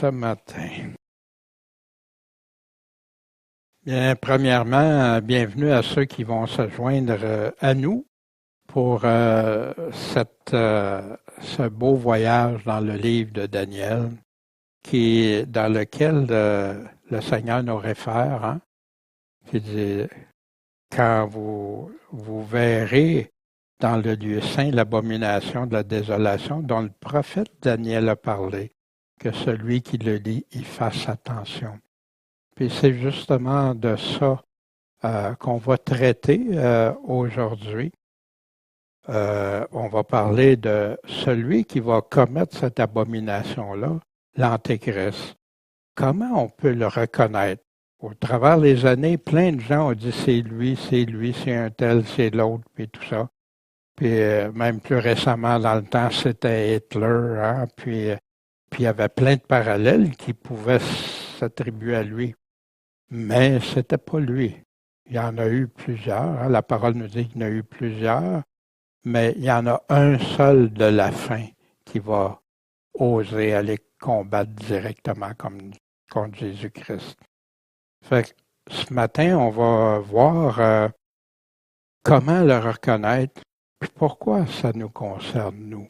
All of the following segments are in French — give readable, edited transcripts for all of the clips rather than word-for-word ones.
ce matin? Bien, premièrement, bienvenue à ceux qui vont se joindre à nous pour ce beau voyage dans le livre de Daniel, dans lequel le Seigneur nous réfère. Hein? Il dit, quand vous verrez dans le lieu saint l'abomination de la désolation dont le prophète Daniel a parlé, que celui qui le lit y fasse attention. Puis c'est justement de ça qu'on va traiter aujourd'hui. On va parler de celui qui va commettre cette abomination-là, l'Antéchrist. Comment on peut le reconnaître? Au travers des années, plein de gens ont dit c'est lui, c'est un tel, c'est l'autre, puis tout ça. Puis même plus récemment, dans le temps, c'était Hitler, hein? Puis il y avait plein de parallèles qui pouvaient s'attribuer à lui. Mais c'était pas lui. Il y en a eu plusieurs. Hein? La parole nous dit qu'il y en a eu plusieurs, mais il y en a un seul de la fin qui va oser aller combattre directement contre Jésus-Christ. Fait que ce matin, on va voir comment le reconnaître, puis pourquoi ça nous concerne, nous.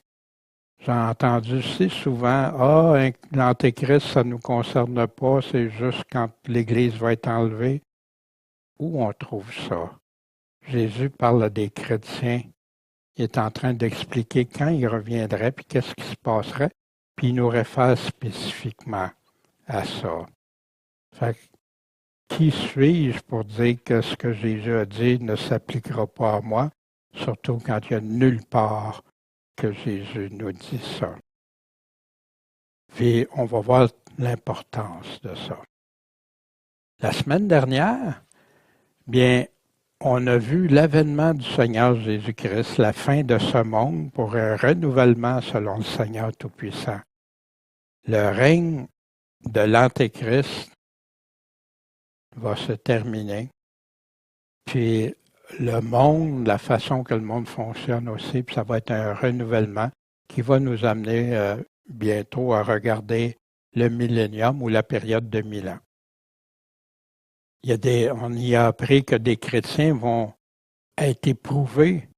J'ai entendu si souvent, l'Antéchrist, ça ne nous concerne pas, c'est juste quand l'Église va être enlevée. Où on trouve ça? Jésus parle à des chrétiens. Il est en train d'expliquer quand il reviendrait, puis qu'est-ce qui se passerait, puis il nous réfère spécifiquement à ça. Fait que, qui suis-je pour dire que ce que Jésus a dit ne s'appliquera pas à moi, surtout quand il n'y a nulle part que Jésus nous dit ça. Puis on va voir l'importance de ça. La semaine dernière, bien, on a vu l'avènement du Seigneur Jésus-Christ, la fin de ce monde pour un renouvellement selon le Seigneur Tout-Puissant. Le règne de l'Antéchrist va se terminer. Puis le monde, la façon que le monde fonctionne aussi, puis ça va être un renouvellement qui va nous amener bientôt à regarder le millénium ou la période de 1000 ans. On y a appris que des chrétiens vont être éprouvés,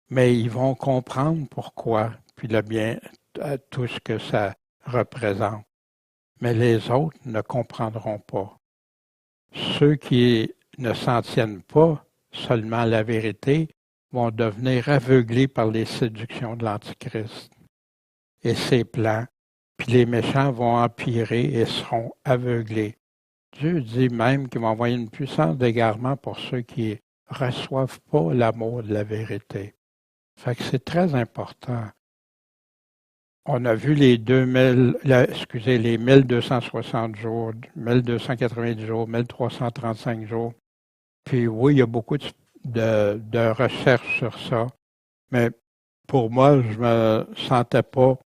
mais ils vont comprendre pourquoi, puis tout ce que ça représente. Mais les autres ne comprendront pas. Ceux qui ne s'en tiennent pas seulement à la vérité vont devenir aveuglés par les séductions de l'Antichrist et ses plans, puis les méchants vont empirer et seront aveuglés. Dieu dit même qu'il va envoyer une puissance d'égarement pour ceux qui ne reçoivent pas l'amour de la vérité. Fait que c'est très important. On a vu les 1260 jours, 1290 jours, 1335 jours. Puis oui, il y a beaucoup de recherches sur ça. Mais pour moi, je me sentais pas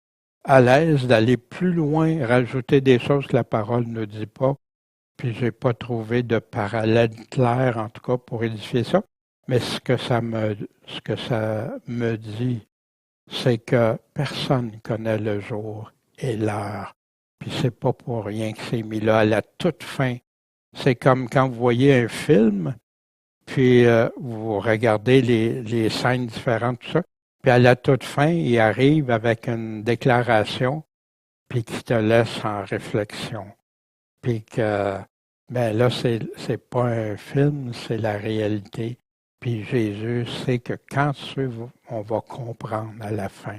à l'aise d'aller plus loin, rajouter des choses que la parole ne dit pas. Puis j'ai pas trouvé de parallèle clair, en tout cas, pour édifier ça. Mais ce que ça me dit, c'est que personne ne connaît le jour et l'heure. Puis c'est pas pour rien que c'est mis là à la toute fin. C'est comme quand vous voyez un film, puis vous regardez les scènes différentes, tout ça, puis à la toute fin, il arrive avec une déclaration, puis qui te laisse en réflexion. Puis que, ben là, c'est pas un film, c'est la réalité. Puis Jésus sait que quand on va comprendre à la fin,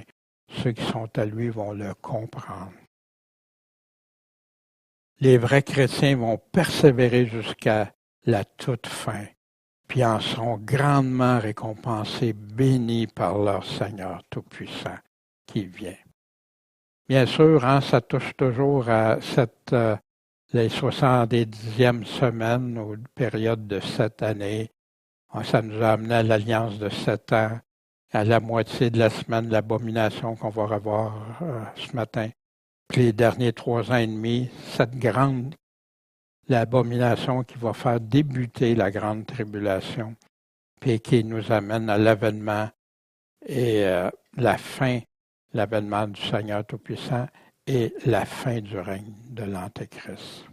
ceux qui sont à lui vont le comprendre. Les vrais chrétiens vont persévérer jusqu'à la toute fin, puis en seront grandement récompensés, bénis par leur Seigneur Tout-Puissant qui vient. Bien sûr, hein, ça touche toujours à les 70e semaines ou période de 7 années. Ça nous a amené à l'alliance de 7 ans, à la moitié de la semaine de l'abomination qu'on va revoir ce matin. Puis les derniers 3 ans et demi, l'abomination qui va faire débuter la grande tribulation, puis qui nous amène à l'avènement et la fin, l'avènement du Seigneur Tout-Puissant et la fin du règne de l'Antéchrist.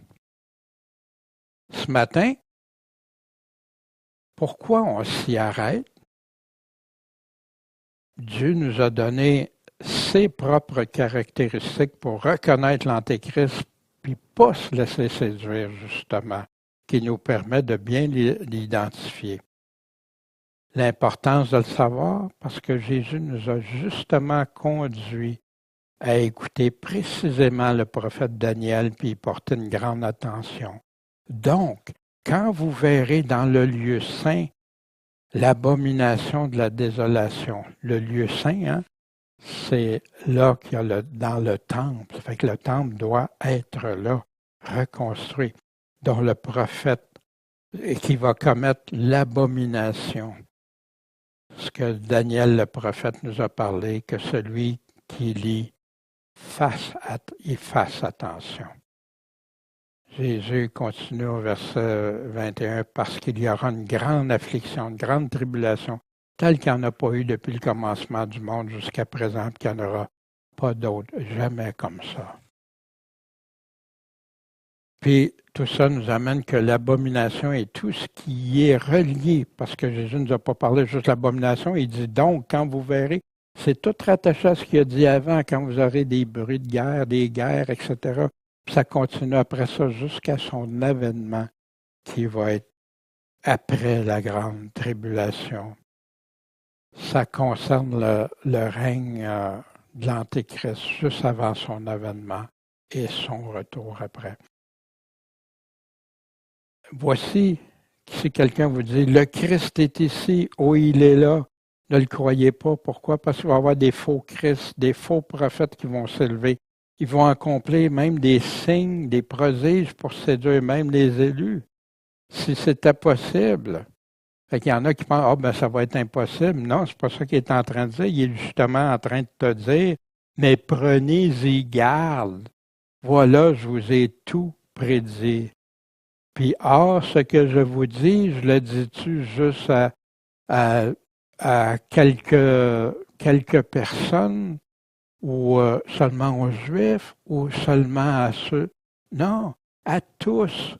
Ce matin, pourquoi on s'y arrête? Dieu nous a donné ses propres caractéristiques pour reconnaître l'Antéchrist, puis pas se laisser séduire, justement, qui nous permet de bien l'identifier. L'importance de le savoir, parce que Jésus nous a justement conduits à écouter précisément le prophète Daniel, puis y porter une grande attention. Donc, quand vous verrez dans le lieu saint l'abomination de la désolation, le lieu saint, c'est là qu'il y a dans le temple. Ça fait que le temple doit être là, reconstruit, dont le prophète qui va commettre l'abomination. Ce que Daniel le prophète nous a parlé, que celui qui lit fasse attention. Jésus continue au verset 21, parce qu'il y aura une grande affliction, une grande tribulation, telle qu'il n'y en a pas eu depuis le commencement du monde jusqu'à présent, qu'il n'y en aura pas d'autre, jamais comme ça. Puis tout ça nous amène que l'abomination et tout ce qui y est relié, parce que Jésus ne nous a pas parlé juste de l'abomination, il dit donc, quand vous verrez, c'est tout rattaché à ce qu'il a dit avant, quand vous aurez des bruits de guerre, des guerres, etc. Puis ça continue après ça jusqu'à son avènement qui va être après la grande tribulation. Ça concerne le règne de l'Antéchrist juste avant son avènement et son retour après. Voici, si quelqu'un vous dit, le Christ est ici, oh il est là, ne le croyez pas. Pourquoi? Parce qu'il va y avoir des faux Christ, des faux prophètes qui vont s'élever. Ils vont accomplir même des signes, des prodiges pour séduire même les élus. Si c'était possible. Fait qu'il y en a qui pensent, ça va être impossible. Non, c'est pas ça qu'il est en train de dire. Il est justement en train de te dire, mais prenez-y garde. Voilà, je vous ai tout prédit. Puis, ce que je vous dis, je le dis-tu juste à quelques personnes ou seulement aux Juifs ou seulement à ceux? Non, à tous.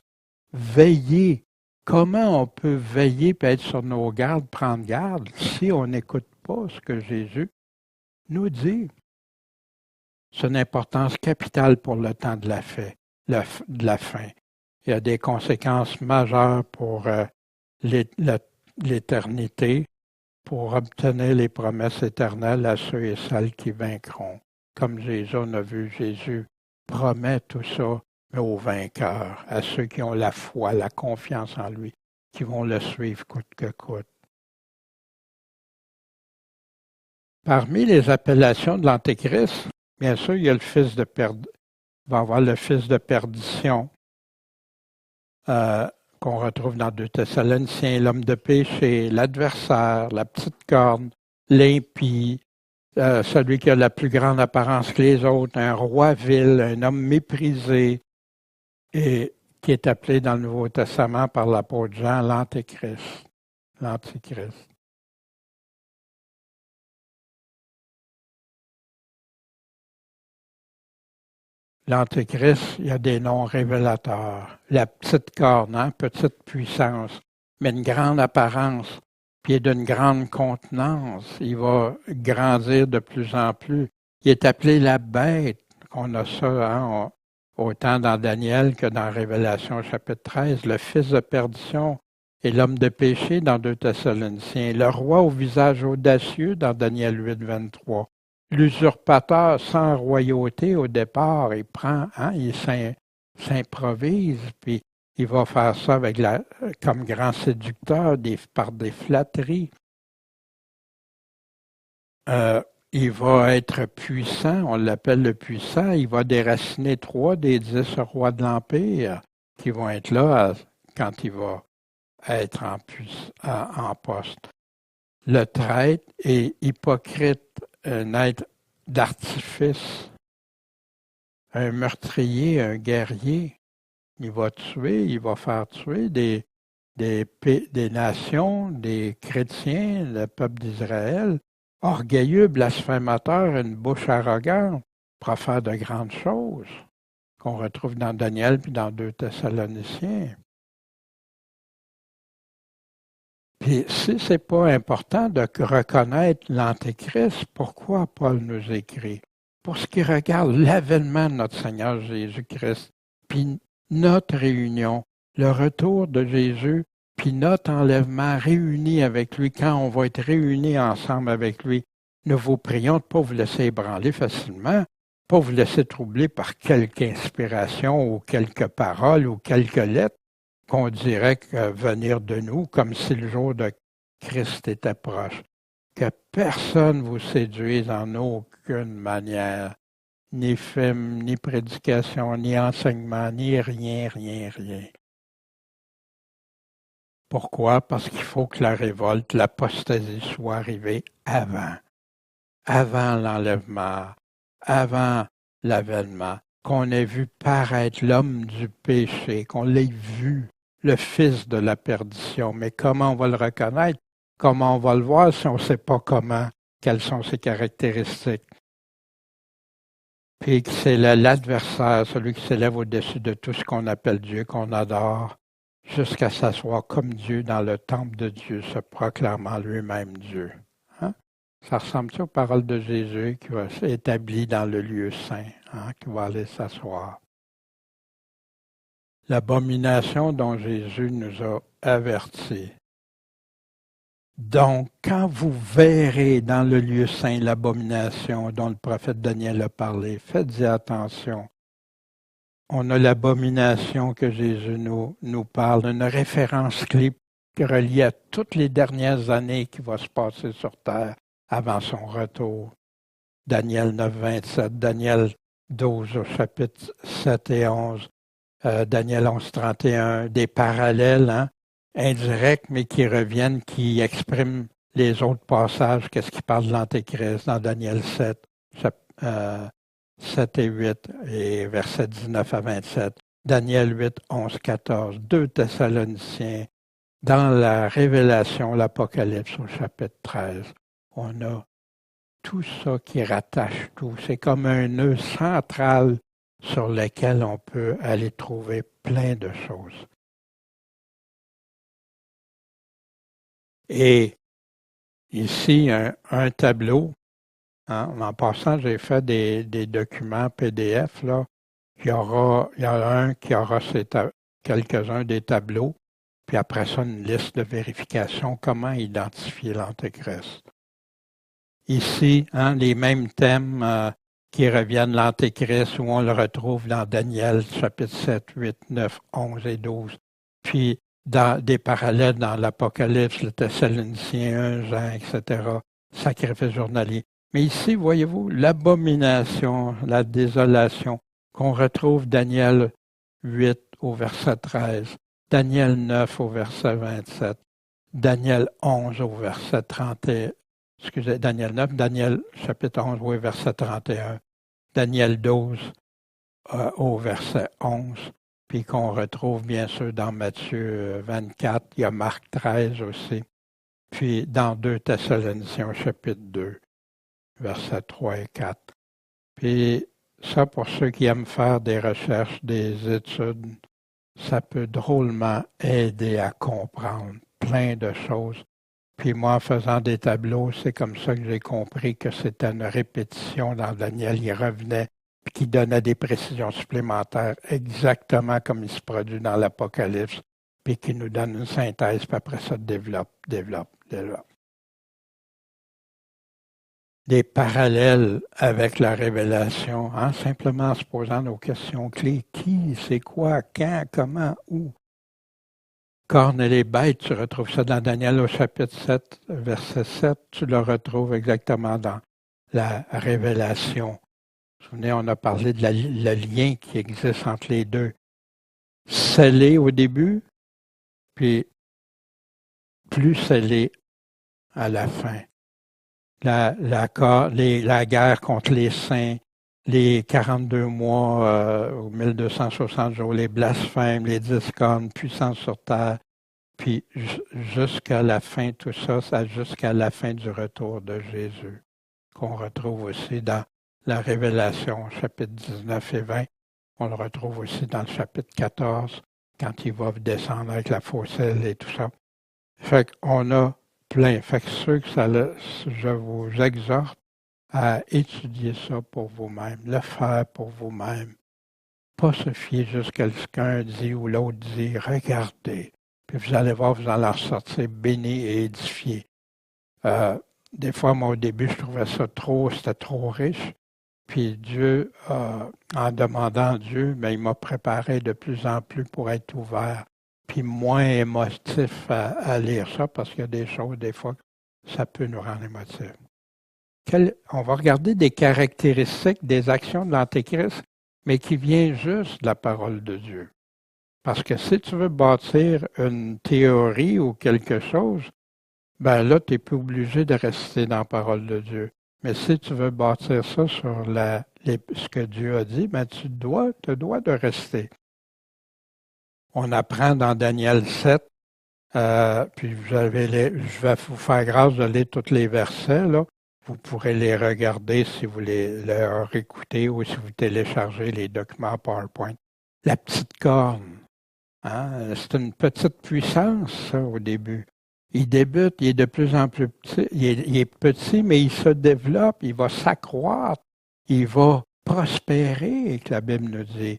Veillez. Comment on peut veiller et être sur nos gardes, prendre garde, si on n'écoute pas ce que Jésus nous dit? C'est une importance capitale pour le temps de la fin. Il y a des conséquences majeures pour l'éternité, pour obtenir les promesses éternelles à ceux et celles qui vaincront. Comme Jésus, on a vu, Jésus promet tout ça, mais aux vainqueurs, à ceux qui ont la foi, la confiance en lui, qui vont le suivre coûte que coûte. Parmi les appellations de l'Antéchrist, bien sûr, il y a va avoir le fils de perdition, qu'on retrouve dans 2 Thessaloniciens, l'homme de péché, l'adversaire, la petite corne, l'impie, celui qui a la plus grande apparence que les autres, un roi vil, un homme méprisé, et qui est appelé dans le Nouveau Testament par l'apôtre Jean l'Antéchrist. L'Antéchrist. L'Antéchrist, il y a des noms révélateurs. La petite corne, petite puissance, mais une grande apparence, puis d'une grande contenance. Il va grandir de plus en plus. Il est appelé la bête. On a ça autant dans Daniel que dans Révélation chapitre 13. Le fils de perdition et l'homme de péché dans 2 Thessaloniciens. Le roi au visage audacieux dans Daniel 8, 23. L'usurpateur sans royauté au départ, il s'improvise, puis il va faire ça comme grand séducteur par des flatteries. Il va être puissant, on l'appelle le puissant, il va déraciner 3 des 10 rois de l'Empire qui vont être là quand il va être en poste. Le traître et hypocrite, un être d'artifice, un meurtrier, un guerrier. Il va faire tuer des nations, des chrétiens, le peuple d'Israël. Orgueilleux, blasphémateur, une bouche arrogante, pourra faire de grandes choses qu'on retrouve dans Daniel puis dans 2 Thessaloniciens. Puis si ce n'est pas important de reconnaître l'Antéchrist, pourquoi Paul nous écrit? Pour ce qui regarde l'avènement de notre Seigneur Jésus-Christ, puis notre réunion, le retour de Jésus, puis notre enlèvement réunis avec lui, quand on va être réunis ensemble avec lui, nous vous prions de ne pas vous laisser ébranler facilement, pas vous laisser troubler par quelque inspiration ou quelques paroles ou quelques lettres qu'on dirait venir de nous, comme si le jour de Christ était proche. Que personne vous séduise en aucune manière, ni film, ni prédication, ni enseignement, ni rien, rien, rien. Pourquoi? Parce qu'il faut que la révolte, l'apostasie soit arrivée avant l'enlèvement, avant l'avènement, qu'on ait vu paraître l'homme du péché, qu'on l'ait vu, le fils de la perdition. Mais comment on va le reconnaître? Comment on va le voir si on ne sait pas comment, quelles sont ses caractéristiques? Puis que c'est l'adversaire, celui qui s'élève au-dessus de tout ce qu'on appelle Dieu, qu'on adore, jusqu'à s'asseoir comme Dieu dans le temple de Dieu, se proclamant lui-même Dieu. Hein? Ça ressemble aux paroles de Jésus qui va s'établir dans le lieu saint, qui va aller s'asseoir. L'abomination dont Jésus nous a avertis. Donc, quand vous verrez dans le lieu saint l'abomination dont le prophète Daniel a parlé, faites-y attention. On a l'abomination que Jésus nous parle, une référence clé reliée à toutes les dernières années qui vont se passer sur terre avant son retour. Daniel 9, 27, Daniel 12 au chapitre 7 et 11, Daniel 11, 31, des parallèles, indirects, mais qui reviennent, qui expriment les autres passages, qu'est-ce qui parle de l'Antéchrist dans Daniel 7, 7 et 8 et versets 19 à 27, Daniel 8, 11, 14, 2 Thessaloniciens, dans la Révélation, l'Apocalypse au chapitre 13, on a tout ça qui rattache tout. C'est comme un nœud central sur lequel on peut aller trouver plein de choses. Et ici, un tableau. En passant, j'ai fait des documents PDF. Là. Il y en a un qui aura quelques-uns des tableaux, puis après ça, une liste de vérification, comment identifier l'Antéchrist. Ici, les mêmes thèmes qui reviennent, l'Antéchrist, où on le retrouve dans Daniel, chapitre 7, 8, 9, 11 et 12. Puis, dans des parallèles dans l'Apocalypse, le Thessaloniciens 1, Jean, etc., sacrifice journalier. Mais ici, voyez-vous, l'abomination, la désolation, qu'on retrouve Daniel 8 au verset 13, Daniel 9 au verset 27, Daniel 11 au verset 31, Daniel 9, Daniel chapitre 11 au verset 31, Daniel 12 au verset 11, puis qu'on retrouve bien sûr dans Matthieu 24, il y a Marc 13 aussi, puis dans 2 Thessaloniciens chapitre 2, versets 3 et 4. Puis ça, pour ceux qui aiment faire des recherches, des études, ça peut drôlement aider à comprendre plein de choses. Puis moi, en faisant des tableaux, c'est comme ça que j'ai compris que c'était une répétition dans Daniel. Il revenait, puis qui donnait des précisions supplémentaires, exactement comme il se produit dans l'Apocalypse, puis qui nous donne une synthèse, puis après ça, développe. Des parallèles avec la révélation, simplement en se posant nos questions clés. Qui, c'est quoi, quand, comment, où? Cornes et les bêtes, tu retrouves ça dans Daniel au chapitre 7, verset 7. Tu le retrouves exactement dans la révélation. Vous vous souvenez, on a parlé de le lien qui existe entre les deux. Scellé au début, puis plus scellé à la fin. La guerre contre les saints, les 42 mois ou 1260 jours, les blasphèmes, les discordes, puissance sur terre, puis jusqu'à la fin, tout ça jusqu'à la fin du retour de Jésus, qu'on retrouve aussi dans la Révélation, chapitre 19 et 20. On le retrouve aussi dans le chapitre 14, quand il va descendre avec la fausse aile et tout ça. Fait qu'on a plein. Fait que je vous exhorte à étudier ça pour vous-même, le faire pour vous-même. Pas se fier juste à ce qu'un dit ou l'autre dit. Regardez. Puis vous allez voir, vous allez en ressortir béni et édifié. Des fois, moi, au début, je trouvais ça c'était trop riche. Puis Dieu, en demandant à Dieu, mais il m'a préparé de plus en plus pour être ouvert, puis moins émotif à lire ça, parce qu'il y a des choses, des fois, ça peut nous rendre émotifs. On va regarder des caractéristiques des actions de l'Antéchrist, mais qui viennent juste de la parole de Dieu. Parce que si tu veux bâtir une théorie ou quelque chose, ben là, tu n'es plus obligé de rester dans la parole de Dieu. Mais si tu veux bâtir ça sur ce que Dieu a dit, ben tu te dois de rester. On apprend dans Daniel 7, puis je vais vous faire grâce de lire tous les versets, là. Vous pourrez les regarder si vous les réécoutez ou si vous téléchargez les documents PowerPoint. La petite corne, hein, c'est une petite puissance, ça, au début. Il débute, il est de plus en plus petit, il est petit, mais il se développe, il va s'accroître, il va prospérer, que la Bible nous dit.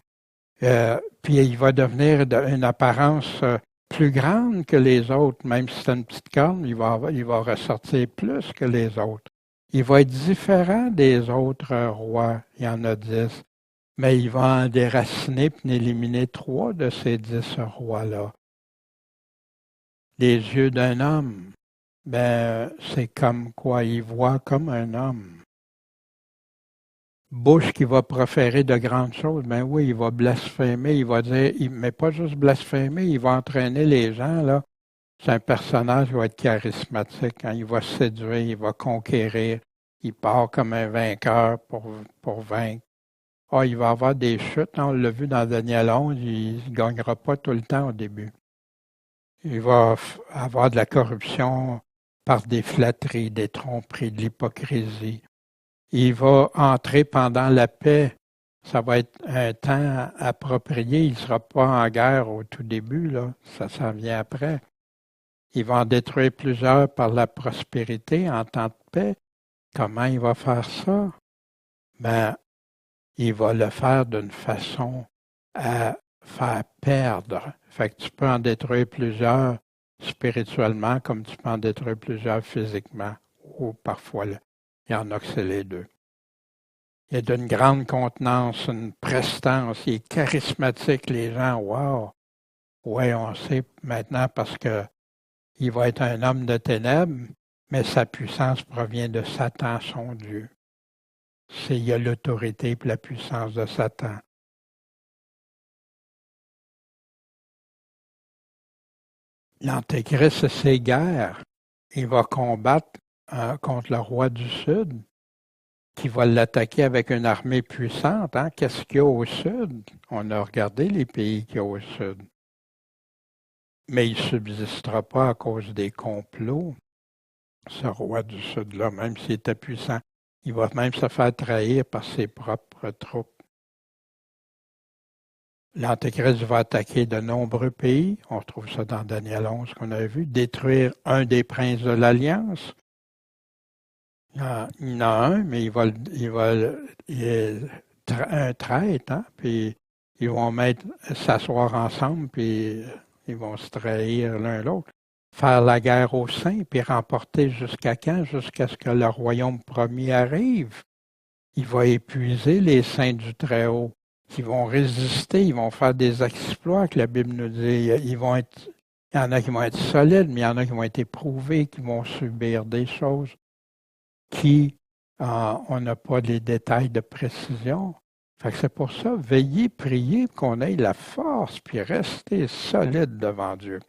Puis il va devenir une apparence plus grande que les autres, même si c'est une petite corne, il va ressortir plus que les autres. Il va être différent des autres rois, il y en a 10, mais il va en déraciner et éliminer 3 de ces 10 rois-là. Les yeux d'un homme, ben c'est comme quoi il voit comme un homme. Bouche qui va proférer de grandes choses, ben oui, il va blasphémer, il va dire, mais pas juste blasphémer, il va entraîner les gens, là. C'est un personnage qui va être charismatique, hein, il va séduire, il va conquérir, il part comme un vainqueur pour vaincre. Ah, il va avoir des chutes, hein, on l'a vu dans Daniel 11, il ne gagnera pas tout le temps au début. Il va avoir de la corruption par des flatteries, des tromperies, de l'hypocrisie. Il va entrer pendant la paix. Ça va être un temps approprié. Il ne sera pas en guerre au tout début, là. Ça s'en vient après. Il va en détruire plusieurs par la prospérité en temps de paix. Comment il va faire ça? Ben, il va le faire d'une façon à faire perdre. Fait que tu peux en détruire plusieurs spirituellement comme tu peux en détruire plusieurs physiquement. Ou parfois, il y en a que c'est les deux. Il est d'une grande contenance, une prestance, il est charismatique, les gens, wow! Oui, on sait maintenant parce que il va être un homme de ténèbres, mais sa puissance provient de Satan, son Dieu. Il y a l'autorité et la puissance de Satan. L'Antéchrist, c'est ses guerres. Il va combattre contre le roi du Sud, qui va l'attaquer avec une armée puissante. Hein? Qu'est-ce qu'il y a au Sud? On a regardé les pays qu'il y a au Sud. Mais il ne subsistera pas à cause des complots, ce roi du Sud-là, même s'il était puissant. Il va même se faire trahir par ses propres troupes. L'Antéchrist va attaquer de nombreux pays, on retrouve ça dans Daniel 11 qu'on a vu, détruire un des princes de l'Alliance. Il y en a un, mais il est un traître, hein? Puis ils vont s'asseoir ensemble, puis ils vont se trahir l'un l'autre. Faire la guerre aux saints, puis remporter jusqu'à quand? Jusqu'à ce que le royaume promis arrive. Il va épuiser les saints du Très-Haut, qui vont résister, ils vont faire des exploits que la Bible nous dit. Il y en a qui vont être solides, mais il y en a qui vont être éprouvés, qui vont subir des choses qui, on n'a pas les détails de précision. Fait que c'est pour ça, veillez, priez qu'on ait la force, puis rester solide devant Dieu.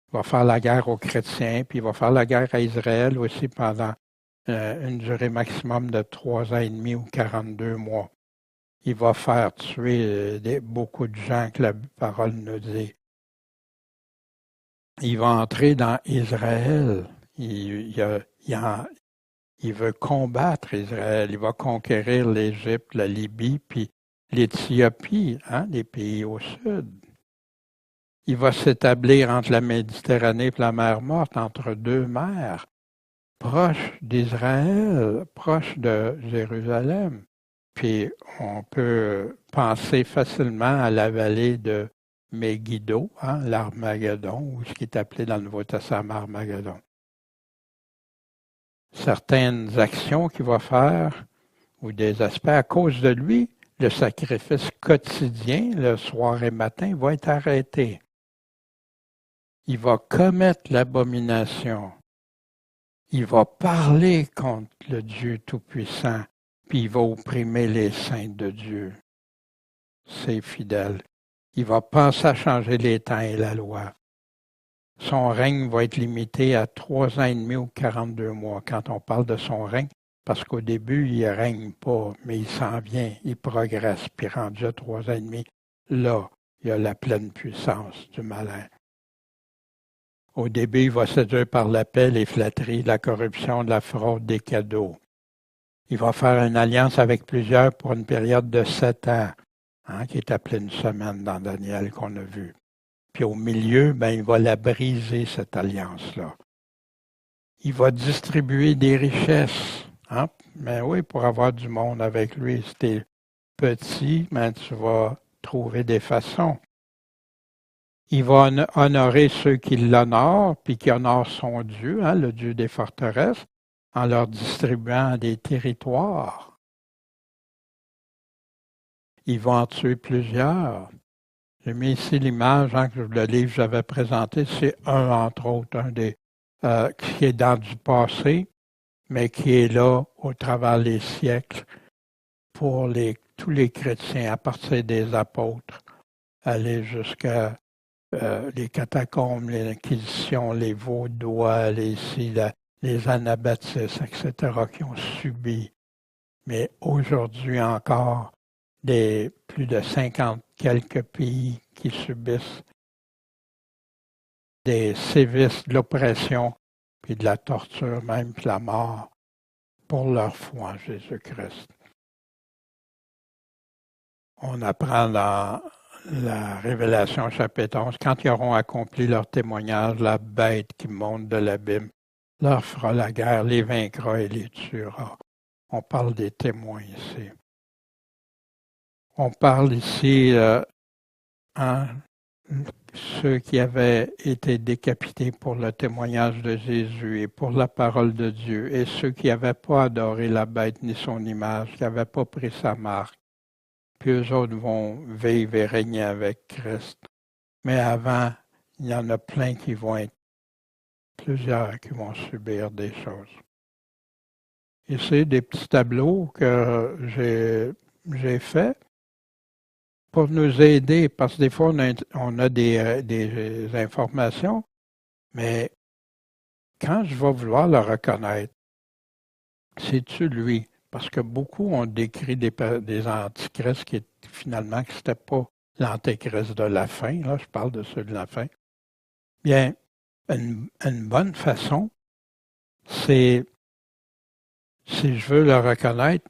Il va faire la guerre aux chrétiens, puis il va faire la guerre à Israël aussi pendant une durée maximum de 3 ans et demi ou 42 mois. Il va faire tuer beaucoup de gens que la parole nous dit. Il va entrer dans Israël. Il veut combattre Israël. Il va conquérir l'Égypte, la Libye, puis l'Éthiopie, hein, les pays au sud. Il va s'établir entre la Méditerranée et la mer Morte, entre deux mers, proche d'Israël, proche de Jérusalem. Puis on peut penser facilement à la vallée de Megiddo, hein, l'Armageddon, ou ce qui est appelé dans le Nouveau Testament Armageddon. Certaines actions qu'il va faire, ou des aspects, à cause de lui, le sacrifice quotidien, le soir et matin, va être arrêté. Il va commettre l'abomination. Il va parler contre le Dieu Tout-Puissant, puis il va opprimer les saints de Dieu, ses fidèles. Il va penser à changer les temps et la loi. Son règne va être limité à 3 ans et demi ou 42 mois quand on parle de son règne, parce qu'au début, il ne règne pas, mais il s'en vient, il progresse, puis rendu à 3 ans et demi, là, il y a la pleine puissance du malin. Au début, il va séduire par la paix, les flatteries, la corruption, la fraude, des cadeaux. Il va faire une alliance avec plusieurs pour une période de 7 ans, hein, qui est appelée une semaine dans Daniel qu'on a vu. Puis au milieu, il va la briser, cette alliance-là. Il va distribuer des richesses. Hein? Mais oui, pour avoir du monde avec lui, si t'es petit, tu vas trouver des façons. Il va honorer ceux qui l'honorent, puis qui honorent son Dieu, hein, le Dieu des forteresses, en leur distribuant des territoires. Il va en tuer plusieurs. J'ai mis ici l'image, hein, que le livre que j'avais présenté, c'est un, entre autres, un des qui est dans du passé, mais qui est là au travers des siècles pour tous les chrétiens, à partir des apôtres, aller jusqu'à les catacombes, les inquisitions, les vaudois, les anabaptistes, etc., qui ont subi. Mais aujourd'hui encore, plus de 50 quelques pays qui subissent des sévices, de l'oppression, puis de la torture même, puis la mort, pour leur foi en Jésus-Christ. On apprend dans la Révélation chapitre 11, quand ils auront accompli leur témoignage, la bête qui monte de l'abîme leur fera la guerre, les vaincra et les tuera. On parle des témoins ici. On parle ici, ceux qui avaient été décapités pour le témoignage de Jésus et pour la parole de Dieu, et ceux qui n'avaient pas adoré la bête ni son image, qui n'avaient pas pris sa marque. Puis eux autres vont vivre et régner avec Christ. Mais avant, il y en a plein qui vont être, plusieurs qui vont subir des choses. Ici, des petits tableaux que j'ai faits pour nous aider, parce que des fois, on a des informations, mais quand je vais vouloir le reconnaître, c'est-tu lui? Parce que beaucoup ont décrit des antichrists qui finalement que c'était pas l'antéchrist de la fin, là, je parle de ceux de la fin. Bien, une bonne façon, c'est, si je veux le reconnaître,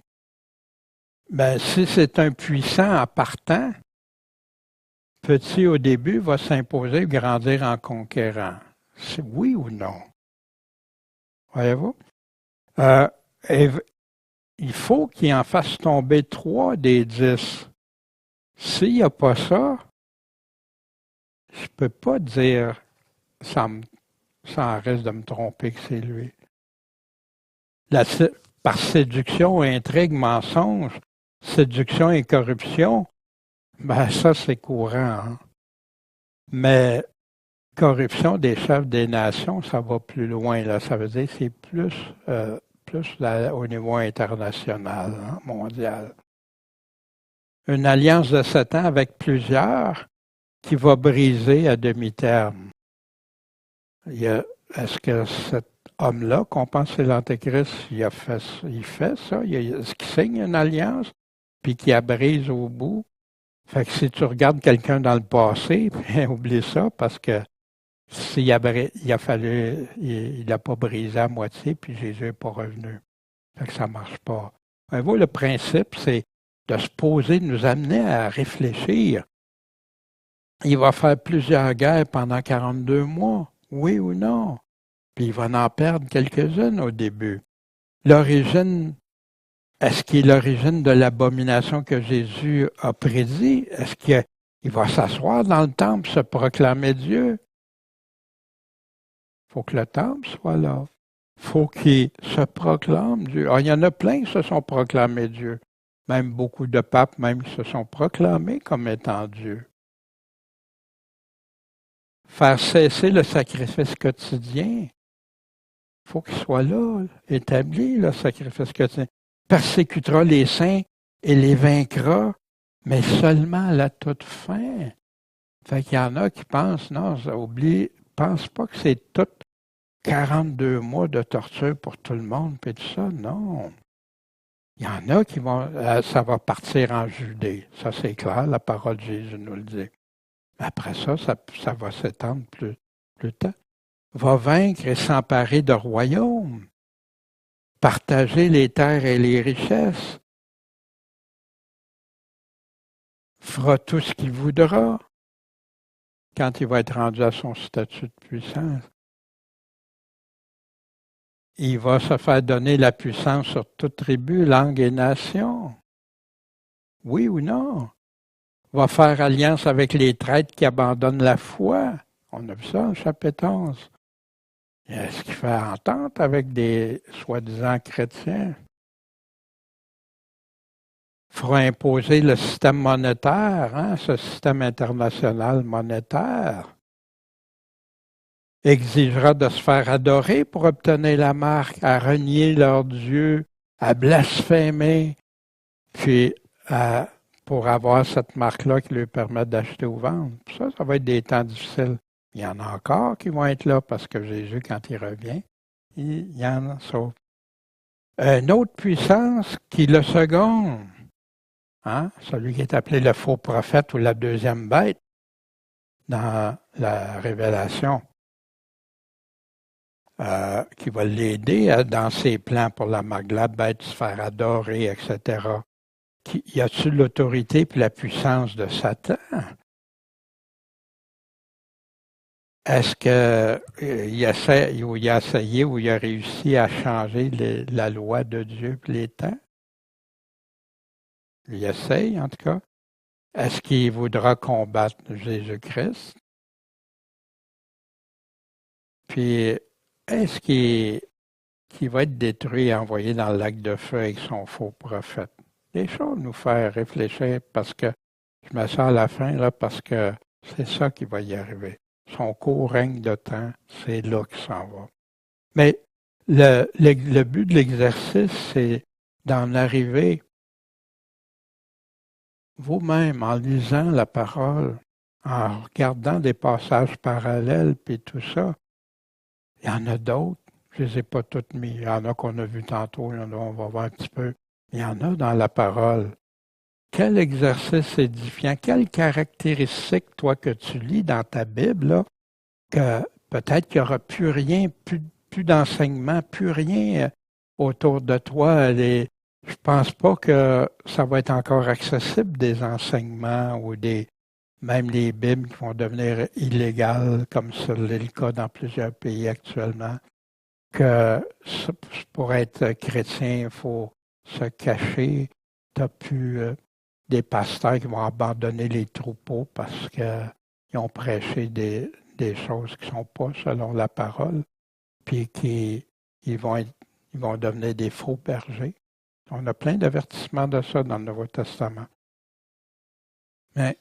si c'est un puissant en partant, petit au début va s'imposer et grandir en conquérant. C'est oui ou non? Voyez-vous? Il faut qu'il en fasse tomber 3 des 10. S'il n'y a pas ça, je ne peux pas dire sans risque de me tromper que c'est lui. Par séduction, intrigue, mensonge, séduction et corruption, ça c'est courant. Hein? Mais corruption des chefs des nations, ça va plus loin. Là. Ça veut dire que c'est plus au niveau international, hein, mondial. Une alliance de 7 ans avec plusieurs qui va briser à demi-terme. Est-ce que cet homme-là, qu'on pense c'est l'Antéchrist, il fait ça? Est-ce qu'il signe une alliance puis qu'il la brise au bout? Fait que si tu regardes quelqu'un dans le passé, oublie ça parce que il n'a pas brisé à moitié, puis Jésus n'est pas revenu. Fait que ça ne marche pas. Vous, le principe, c'est de se poser, de nous amener à réfléchir. Il va faire plusieurs guerres pendant 42 mois, oui ou non? Puis il va en perdre quelques-unes au début. L'origine, est-ce qu'il est l'origine de l'abomination que Jésus a prédit? Est-ce qu'il va s'asseoir dans le temple, se proclamer Dieu? Il faut que le temple soit là. Il faut qu'il se proclame Dieu. Alors, il y en a plein qui se sont proclamés Dieu. Même beaucoup de papes même se sont proclamés comme étant Dieu. Faire cesser le sacrifice quotidien. Il faut qu'il soit là, établi, le sacrifice quotidien. Persécutera les saints et les vaincra, mais seulement à la toute fin. Fait qu'il y en a qui pensent, non, pensent pas que c'est tout 42 mois de torture pour tout le monde, puis tout ça, non. Il y en a qui vont, ça va partir en Judée, ça c'est clair, la parole de Jésus nous le dit. Après ça va s'étendre plus tard. Va vaincre et s'emparer de royaumes, partager les terres et les richesses, fera tout ce qu'il voudra quand il va être rendu à son statut de puissance. Il va se faire donner la puissance sur toute tribu, langue et nation. Oui ou non? Va faire alliance avec les traîtres qui abandonnent la foi. On a vu ça au chapitre 11. Est-ce qu'il fait entente avec des soi-disant chrétiens? Fera imposer le système monétaire, ce système international monétaire. Exigera de se faire adorer pour obtenir la marque, à renier leur Dieu, à blasphémer, puis pour avoir cette marque-là qui lui permet d'acheter ou vendre. Ça va être des temps difficiles. Il y en a encore qui vont être là parce que Jésus, quand il revient, il y en a sauve. Une autre puissance qui le seconde, celui qui est appelé le faux prophète ou la deuxième bête dans la Révélation, qui va l'aider dans ses plans pour la marque de la bête, se faire adorer, etc. Y a-t-il l'autorité et la puissance de Satan? Est-ce qu'il a essayé ou il a réussi à changer la loi de Dieu et les temps? Il essaye, en tout cas. Est-ce qu'il voudra combattre Jésus-Christ? Puis, est-ce qu'il va être détruit et envoyé dans le lac de feu avec son faux prophète? Des choses nous faire réfléchir parce que je me sens à la fin, là, parce que c'est ça qui va y arriver. Son court règne de temps, c'est là qu'il s'en va. Mais le but de l'exercice, c'est d'en arriver vous-même en lisant la parole, en regardant des passages parallèles, puis tout ça. Il y en a d'autres, je ne les ai pas toutes mis. Il y en a qu'on a vu tantôt, il y en a, on va voir un petit peu. Il y en a dans la parole. Quel exercice édifiant, quelles caractéristiques, toi, que tu lis dans ta Bible, là, que peut-être qu'il n'y aura plus rien, plus d'enseignement, plus rien autour de toi. Je pense pas que ça va être encore accessible, des enseignements ou même les Bibles qui vont devenir illégales, comme c'est le cas dans plusieurs pays actuellement. Que pour être chrétien, il faut se cacher. Tu n'as plus des pasteurs qui vont abandonner les troupeaux parce qu'ils ont prêché des choses qui ne sont pas selon la parole, puis ils vont devenir des faux bergers. On a plein d'avertissements de ça dans le Nouveau Testament. Mais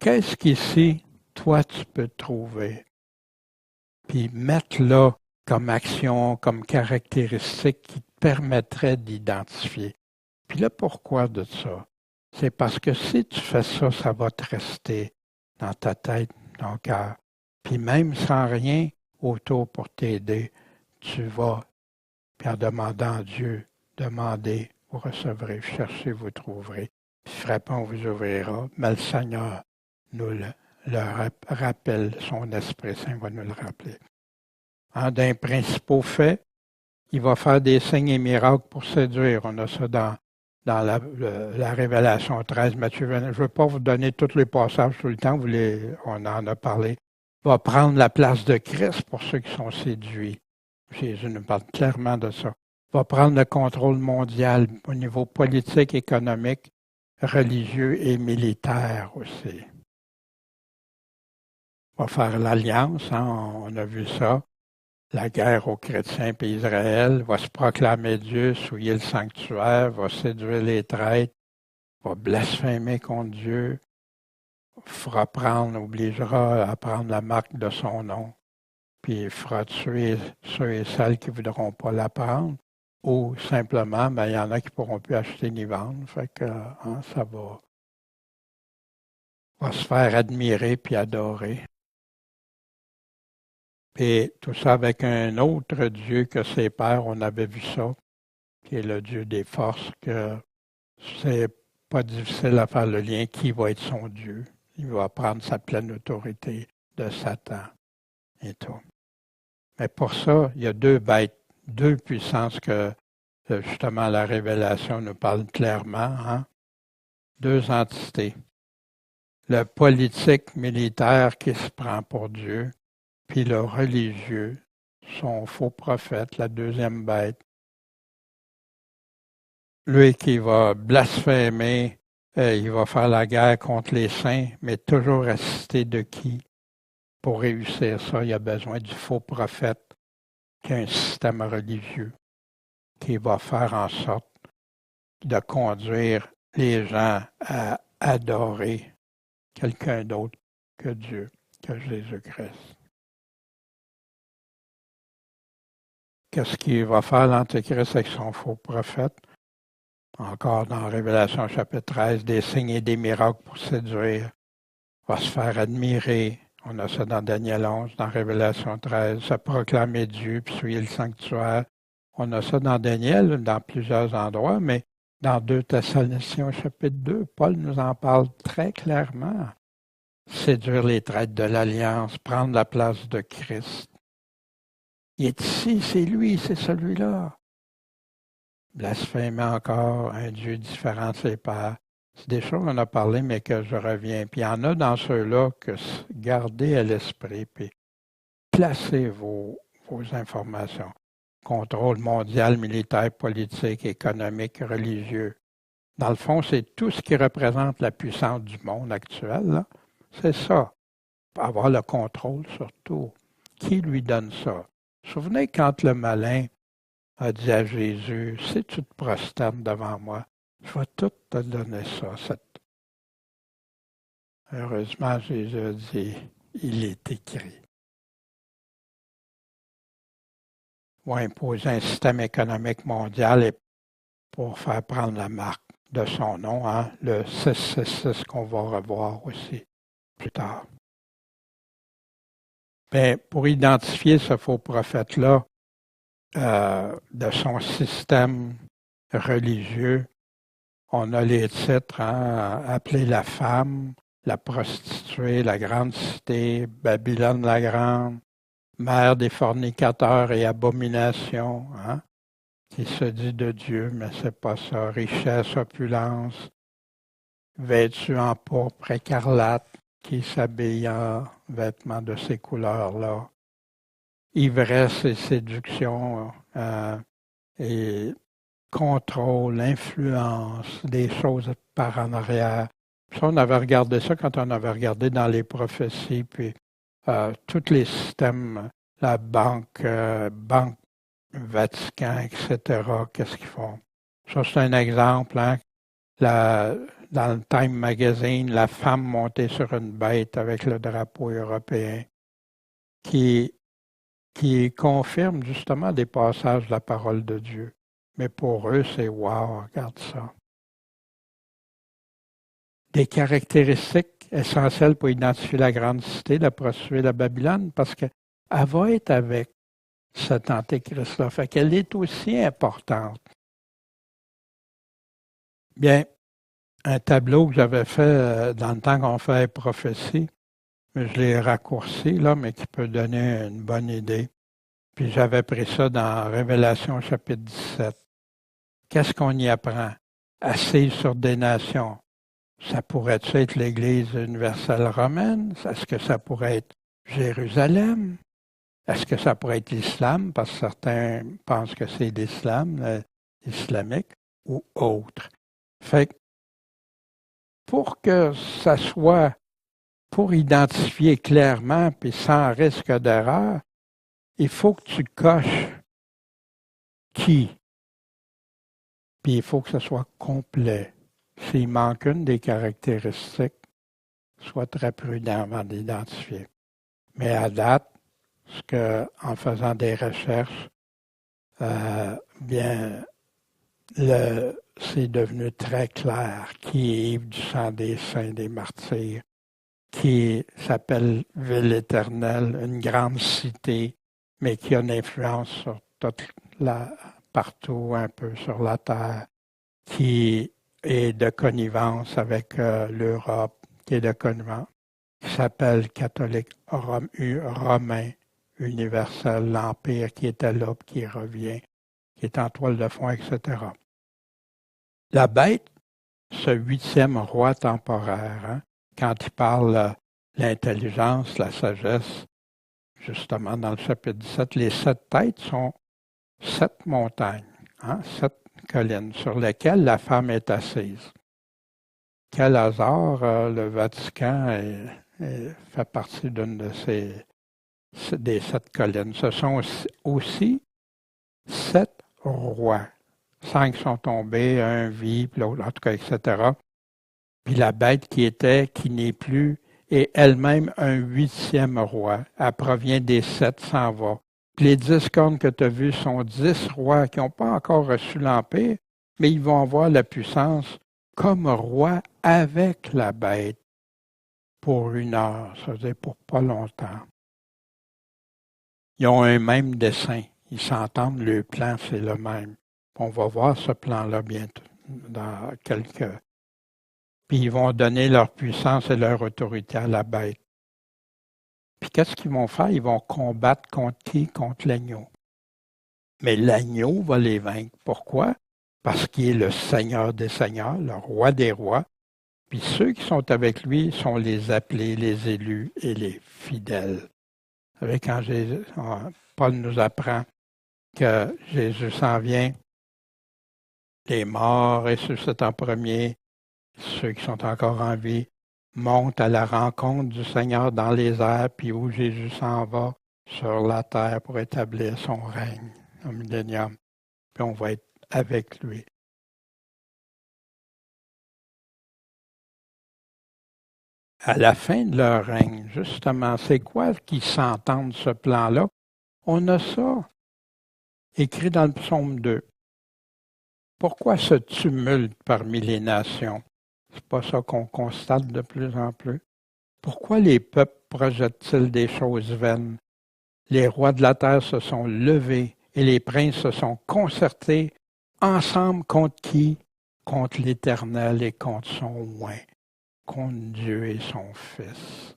qu'est-ce qu'ici, toi, tu peux trouver? Puis mettre là comme action, comme caractéristique qui te permettrait d'identifier. Puis là, pourquoi de ça? C'est parce que si tu fais ça, ça va te rester dans ta tête, dans ton cœur. Puis même sans rien autour pour t'aider, tu vas, puis en demandant à Dieu, demandez, vous recevrez, cherchez, vous trouverez. Puis frappez, on vous ouvrira. Mais le Seigneur nous le rappelle, son Esprit Saint va nous le rappeler. Un des principaux faits, Il va faire des signes et miracles pour séduire. On a ça dans la Révélation 13, Matthieu 20. Je ne veux pas vous donner tous les passages tout le temps, on en a parlé. Il va prendre la place de Christ pour ceux qui sont séduits. Jésus nous parle clairement de ça. Il va prendre le contrôle mondial au niveau politique, économique, religieux et militaire aussi. Il va faire l'alliance, on a vu ça. La guerre aux chrétiens et Israël, va se proclamer Dieu, souiller le sanctuaire, va séduire les traîtres, va blasphémer contre Dieu, obligera à prendre la marque de son nom, puis il fera tuer ceux et celles qui ne voudront pas la prendre, ou simplement, il y en a qui ne pourront plus acheter ni vendre, fait que ça va se faire admirer puis adorer. Et tout ça avec un autre Dieu que ses pères, on avait vu ça, qui est le Dieu des forces, que c'est pas difficile à faire le lien qui va être son Dieu. Il va prendre sa pleine autorité de Satan et tout. Mais pour ça, il y a deux bêtes, deux puissances que justement la Révélation nous parle clairement. Deux entités. Le politique militaire qui se prend pour Dieu, puis le religieux, son faux prophète, la deuxième bête. Lui qui va blasphémer, il va faire la guerre contre les saints, mais toujours assisté de qui? Pour réussir ça, il a besoin du faux prophète, qui a un système religieux, qui va faire en sorte de conduire les gens à adorer quelqu'un d'autre que Dieu, que Jésus-Christ. Qu'est-ce qu'il va faire l'Antéchrist avec son faux prophète? Encore dans Révélation chapitre 13, des signes et des miracles pour séduire. Va se faire admirer. On a ça dans Daniel 11, dans Révélation 13, se proclamer Dieu, puis souiller le sanctuaire. On a ça dans Daniel, dans plusieurs endroits, mais dans 2 Thessaloniciens chapitre 2, Paul nous en parle très clairement. Séduire les traîtres de l'Alliance, prendre la place de Christ. Il est ici, c'est lui, c'est celui-là. Blasphémer encore un Dieu différent de ses pères. C'est des choses qu'on a parlé, mais que je reviens. Puis il y en a dans ceux-là que gardez à l'esprit, puis placez vos informations. Contrôle mondial, militaire, politique, économique, religieux. Dans le fond, c'est tout ce qui représente la puissance du monde actuel, là. C'est ça. Avoir le contrôle sur tout. Qui lui donne ça? Souvenez quand le malin a dit à Jésus, si tu te prosternes devant moi, je vais tout te donner ça. Heureusement, Jésus a dit, il est écrit. Ou imposer un système économique mondial et pour faire prendre la marque de son nom, le 666 qu'on va revoir aussi plus tard. Mais pour identifier ce faux prophète-là, de son système religieux, on a les titres, appelée la femme, la prostituée, la grande cité, Babylone la grande, mère des fornicateurs et abominations, qui se dit de Dieu, mais c'est pas ça, richesse, opulence, vêtue en pourpre écarlate, qui s'habille en vêtements de ces couleurs-là, ivresse et séduction, et contrôle, influence, des choses par en arrière. Ça, on avait regardé ça quand on avait regardé dans les prophéties, puis tous les systèmes, la banque Vatican, etc., qu'est-ce qu'ils font? Ça, c'est un exemple. Dans le Time Magazine, la femme montée sur une bête avec le drapeau européen, qui confirme justement des passages de la parole de Dieu. Mais pour eux, c'est wow, regarde ça. Des caractéristiques essentielles pour identifier la grande cité, la prostituée de Babylone, parce qu'elle va être avec cet antéchrist-là. Fait qu'elle est aussi importante. Bien, un tableau que j'avais fait dans le temps qu'on fait prophétie, mais je l'ai raccourci, là, mais qui peut donner une bonne idée. Puis j'avais pris ça dans Révélation chapitre 17. Qu'est-ce qu'on y apprend? Assise sur des nations. Ça pourrait être l'Église universelle romaine? Est-ce que ça pourrait être Jérusalem? Est-ce que ça pourrait être l'islam? Parce que certains pensent que c'est l'islam, islamique, ou autre. Fait que pour que ça soit, pour identifier clairement, puis sans risque d'erreur, il faut que tu coches qui. Puis il faut que ce soit complet. S'il manque une des caractéristiques, sois très prudent avant d'identifier. Mais à date, en faisant des recherches, bien, c'est devenu très clair qui est Yves du sang des saints des martyrs, qui s'appelle Ville éternelle, une grande cité, mais qui a une influence sur partout un peu sur la terre, qui est de connivence avec l'Europe, qui est de connivence, qui s'appelle catholique romain universel, l'Empire qui était là, qui revient, qui est en toile de fond, etc. La bête, ce 8e roi temporaire, hein, quand il parle l'intelligence, la sagesse, justement dans le chapitre 17, les 7 têtes sont 7 montagnes, hein, 7 collines sur lesquelles la femme est assise. Quel hasard, le Vatican fait partie d'une des 7 collines. Ce sont aussi 7 rois. 5 sont tombés, un vit, puis l'autre, en tout cas, etc. Puis la bête qui n'est plus, est elle-même un 8e roi. Elle provient des 7, s'en va. Puis les 10 cornes que tu as vues sont 10 rois qui n'ont pas encore reçu l'Empire, mais ils vont avoir la puissance comme roi avec la bête pour 1 heure, ça veut dire pour pas longtemps. Ils ont un même dessein, ils s'entendent, le plan c'est le même. On va voir ce plan-là bientôt, dans quelques... Puis ils vont donner leur puissance et leur autorité à la bête. Puis qu'est-ce qu'ils vont faire? Ils vont combattre contre qui? Contre l'agneau. Mais l'agneau va les vaincre. Pourquoi? Parce qu'il est le Seigneur des seigneurs, le roi des rois. Puis ceux qui sont avec lui sont les appelés, les élus et les fidèles. Vous savez, quand Paul nous apprend que Jésus s'en vient, les morts ressuscitent en premier, ceux qui sont encore en vie montent à la rencontre du Seigneur dans les airs, puis où Jésus s'en va sur la terre pour établir son règne, au millénium. Puis on va être avec lui. À la fin de leur règne, justement, c'est quoi qui s'entendent ce plan-là? On a ça écrit dans le psaume 2. Pourquoi ce tumulte parmi les nations? C'est pas ça qu'on constate de plus en plus. Pourquoi les peuples projettent-ils des choses vaines? Les rois de la terre se sont levés et les princes se sont concertés ensemble contre qui? Contre l'Éternel et contre son oint, contre Dieu et son Fils.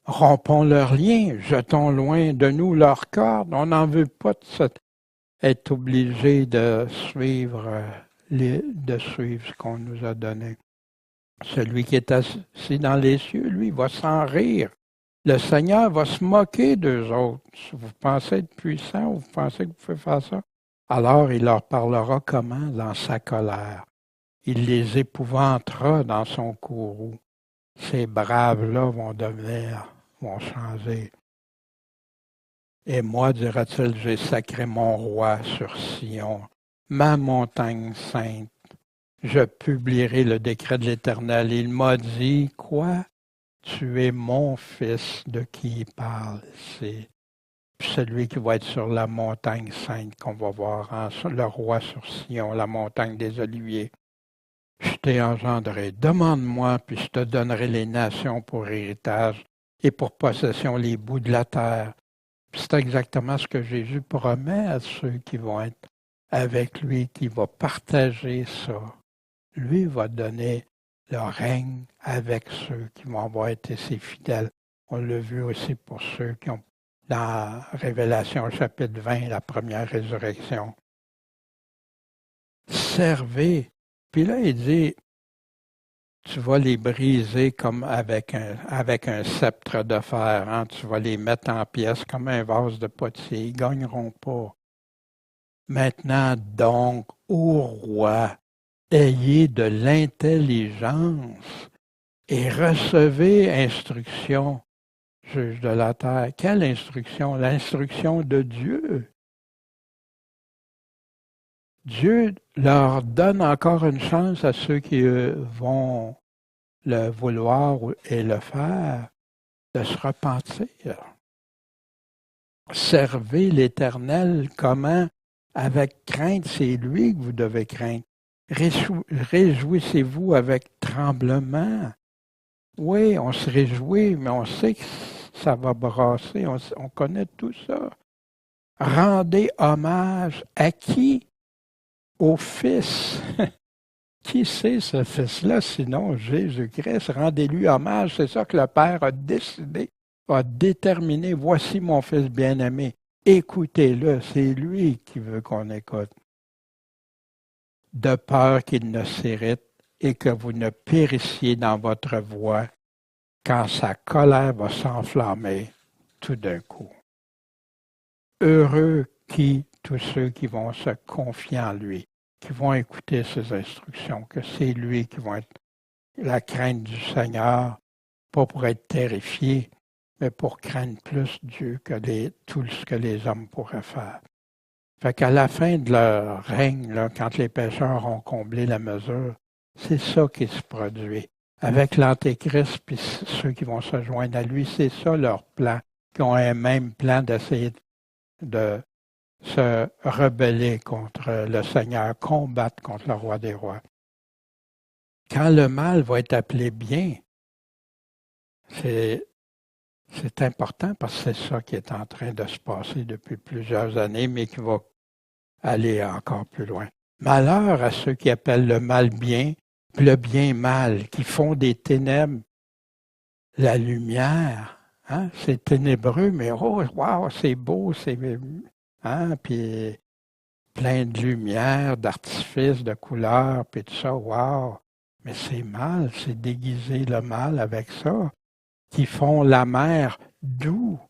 Rompons leurs liens, jetons loin de nous leurs cordes. On n'en veut pas être obligé de suivre ce qu'on nous a donné. Celui qui est assis dans les cieux, lui, va s'en rire. Le Seigneur va se moquer d'eux autres. Si vous pensez être puissant ou vous pensez que vous pouvez faire ça, alors il leur parlera comment? Dans sa colère. Il les épouvantera dans son courroux. Ces braves-là vont changer. Et moi, dira-t-il, j'ai sacré mon roi sur Sion, ma montagne sainte. Je publierai le décret de l'Éternel. Il m'a dit, quoi? Tu es mon fils, de qui il parle ici. Puis celui qui va être sur la montagne sainte qu'on va voir, hein, le roi sur Sion, la montagne des Oliviers. Je t'ai engendré. Demande-moi, puis je te donnerai les nations pour héritage et pour possession les bouts de la terre. Puis c'est exactement ce que Jésus promet à ceux qui vont être avec lui, qui va partager ça. Lui va donner le règne avec ceux qui vont avoir été ses fidèles. On l'a vu aussi pour ceux qui ont, dans Révélation chapitre 20, la première résurrection. Servez. Puis là, il dit, tu vas les briser comme avec un sceptre de fer. Hein? Tu vas les mettre en pièces comme un vase de potier. Ils ne gagneront pas. Maintenant donc, ô roi, ayez de l'intelligence et recevez instruction, juge de la terre. Quelle instruction? L'instruction de Dieu. Dieu leur donne encore une chance à ceux qui vont le vouloir et le faire, de se repentir. Servez l'Éternel comment? Avec crainte, c'est lui que vous devez craindre. Réjouissez-vous avec tremblement. Oui, on se réjouit, mais on sait que ça va brasser, on connaît tout ça. Rendez hommage à qui? Au Fils. Qui c'est ce Fils-là, sinon Jésus-Christ? Rendez-lui hommage, c'est ça que le Père a décidé, a déterminé. Voici mon Fils bien-aimé. Écoutez-le, c'est lui qui veut qu'on écoute. De peur qu'il ne s'irrite et que vous ne périssiez dans votre voie quand sa colère va s'enflammer tout d'un coup. Heureux tous ceux qui vont se confier en lui, qui vont écouter ses instructions, que c'est lui qui va être la crainte du Seigneur, pas pour être terrifié, mais pour craindre plus Dieu que tout ce que les hommes pourraient faire. Fait qu'à la fin de leur règne, là, quand les pécheurs ont comblé la mesure, c'est ça qui se produit. Avec l'Antéchrist puis ceux qui vont se joindre à lui, c'est ça leur plan, qui ont un même plan d'essayer de se rebeller contre le Seigneur, combattre contre le roi des rois. Quand le mal va être appelé bien, c'est important parce que c'est ça qui est en train de se passer depuis plusieurs années, mais qui va aller encore plus loin. Malheur à ceux qui appellent le mal bien, puis le bien mal, qui font des ténèbres la lumière. Hein? C'est ténébreux, mais oh, wow, c'est beau, c'est... Hein? Puis plein de lumière, d'artifices, de couleurs, puis tout ça, wow! Mais c'est mal, c'est déguiser le mal avec ça, qui font la mer doux.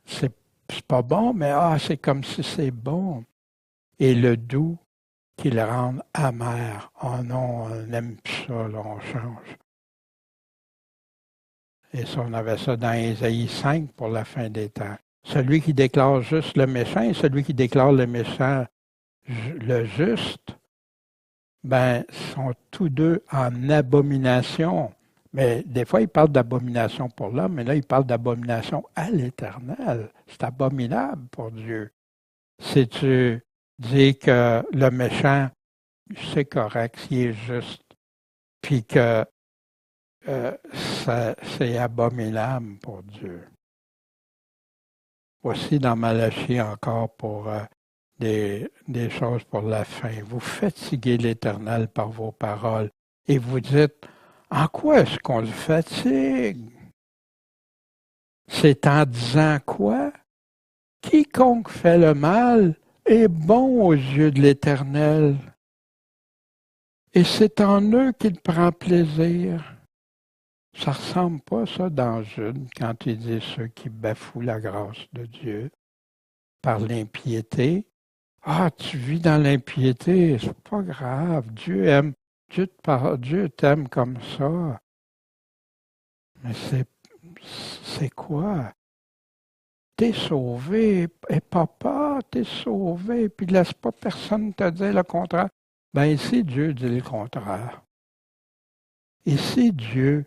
C'est pas bon, mais c'est comme si c'est bon. Et le doux qui le rendent amer. Oh non, on n'aime plus ça, là, on change. Et ça, on avait ça dans Ésaïe 5 pour la fin des temps. Celui qui déclare juste le méchant et celui qui déclare le méchant le juste, ben, sont tous deux en abomination. Mais des fois, il parle d'abomination pour l'homme, mais là, il parle d'abomination à l'Éternel. C'est abominable pour Dieu. Si tu dis que le méchant, c'est correct, s'il est juste, puis que c'est abominable pour Dieu. Voici dans Malachie encore pour des choses pour la fin. Vous fatiguez l'Éternel par vos paroles et vous dites, en quoi est-ce qu'on le fatigue? C'est en disant quoi? Quiconque fait le mal est bon aux yeux de l'Éternel. Et c'est en eux qu'il prend plaisir. Ça ressemble pas, ça, dans Jude, quand il dit ceux qui bafouent la grâce de Dieu par l'impiété. Ah, tu vis dans l'impiété, c'est pas grave. Dieu t'aime comme ça. Mais c'est quoi? T'es sauvé. Et papa, t'es sauvé. Puis laisse pas personne te dire le contraire. Ben ici, Dieu dit le contraire. Ici, Dieu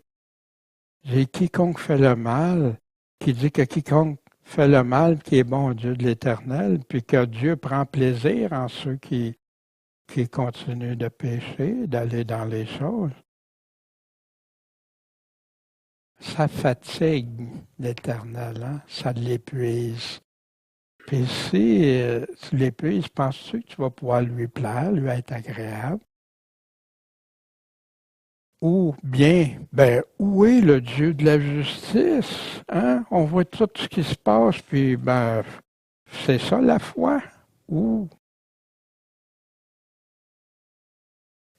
dit quiconque fait le mal, qui dit que quiconque fait le mal, qui est bon au Dieu de l'Éternel, puis que Dieu prend plaisir en ceux qui continuent de pécher, d'aller dans les choses. Ça fatigue l'Éternel, hein? Ça l'épuise. Puis si tu l'épuises, penses-tu que tu vas pouvoir lui plaire, lui être agréable? Ou bien, ben, où est le Dieu de la justice? Hein? On voit tout ce qui se passe, puis ben, c'est ça la foi. Où?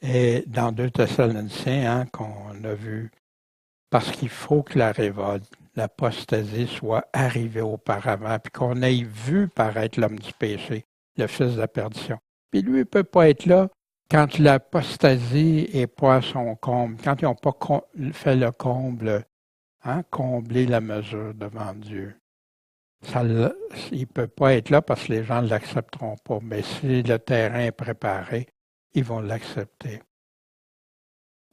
Et dans 2 Thessaloniciens, hein, qu'on a vu, parce qu'il faut que la révolte, l'apostasie soit arrivée auparavant, puis qu'on ait vu paraître l'homme du péché, le fils de la perdition. Puis lui, il ne peut pas être là quand l'apostasie n'est pas à son comble, quand ils n'ont pas fait le comble, hein, combler la mesure devant Dieu. Il ne peut pas être là parce que les gens ne l'accepteront pas. Mais si le terrain est préparé, ils vont l'accepter.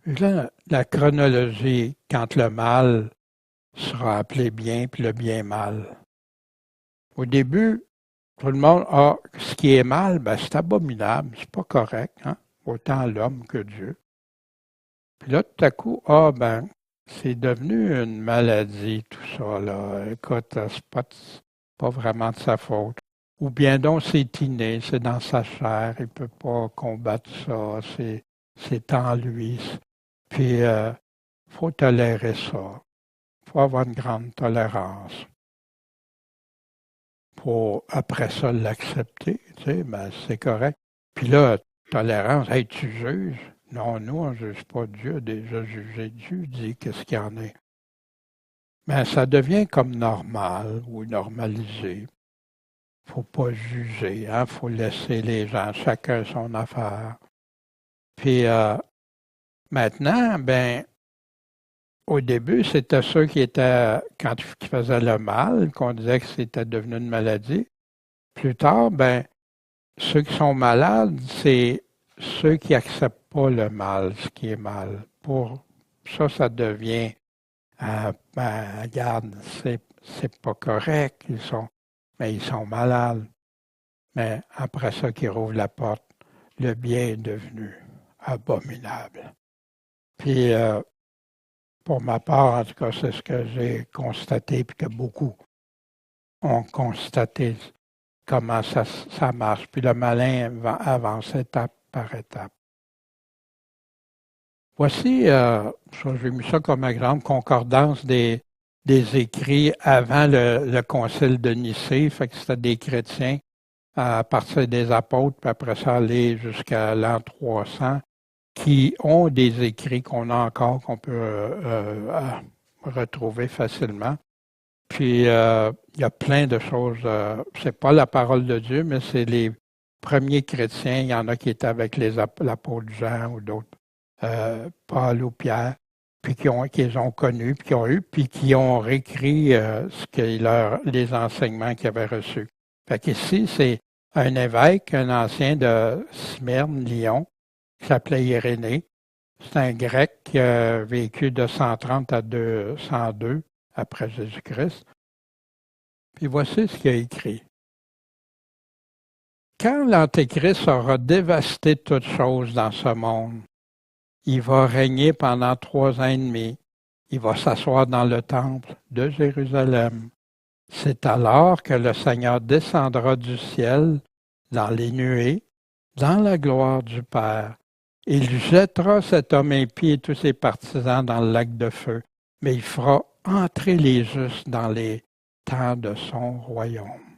Là, la chronologie, quand le mal sera appelé bien, puis le bien mal. Au début, tout le monde a ce qui est mal, ben c'est abominable, c'est pas correct, hein? Autant l'homme que Dieu. Puis là, tout à coup, ben, c'est devenu une maladie, tout ça, là. Écoute, pas vraiment de sa faute. Ou bien donc c'est inné, c'est dans sa chair, il ne peut pas combattre ça, c'est en lui. Puis, faut tolérer ça. Faut avoir une grande tolérance. Pour, après ça, l'accepter, tu sais, ben, c'est correct. Puis là, tolérance, hey, tu juges? Non, nous, on ne juge pas Dieu, déjà jugé. Dieu dit qu'est-ce qu'il y en est. Mais ça devient comme normal ou normalisé. Faut pas juger, hein? Faut laisser les gens, chacun son affaire. Puis maintenant, ben, au début, c'était ceux qui étaient, qui faisaient le mal, qu'on disait que c'était devenu une maladie. Plus tard, ben, ceux qui sont malades, c'est ceux qui acceptent pas le mal, ce qui est mal. Pour ça, ça devient, ben, regarde, c'est pas correct, mais ils sont malades. Mais après ça, qu'ils rouvrent la porte, le bien est devenu abominable. Puis, pour ma part, en tout cas, c'est ce que j'ai constaté, puis que beaucoup ont constaté comment ça marche. Puis le malin avance étape par étape. Voici, j'ai mis ça comme exemple, concordance des écrits avant le concile de Nicée, fait que c'était des chrétiens à partir des apôtres, puis après ça aller jusqu'à l'an 300, qui ont des écrits qu'on a encore, qu'on peut retrouver facilement. Puis, il y a plein de choses. C'est pas la parole de Dieu, mais c'est les premiers chrétiens. Il y en a qui étaient avec l'apôtre Jean ou d'autres, Paul ou Pierre, puis qu'ils ont connus, puis qui ont eu, puis qui ont réécrit les enseignements qu'ils avaient reçus. Fait qu'ici, c'est un évêque, un ancien de Smyrne, Lyon, qui s'appelait Irénée. C'est un grec qui a vécu de 130 à 202 après Jésus-Christ. Puis voici ce qu'il a écrit. Quand l'Antéchrist aura dévasté toutes choses dans ce monde, il va régner pendant 3 ans et demi. Il va s'asseoir dans le temple de Jérusalem. C'est alors que le Seigneur descendra du ciel dans les nuées, dans la gloire du Père. Il jettera cet homme impie et tous ses partisans dans le lac de feu, mais il fera entrer les justes dans les temps de son royaume.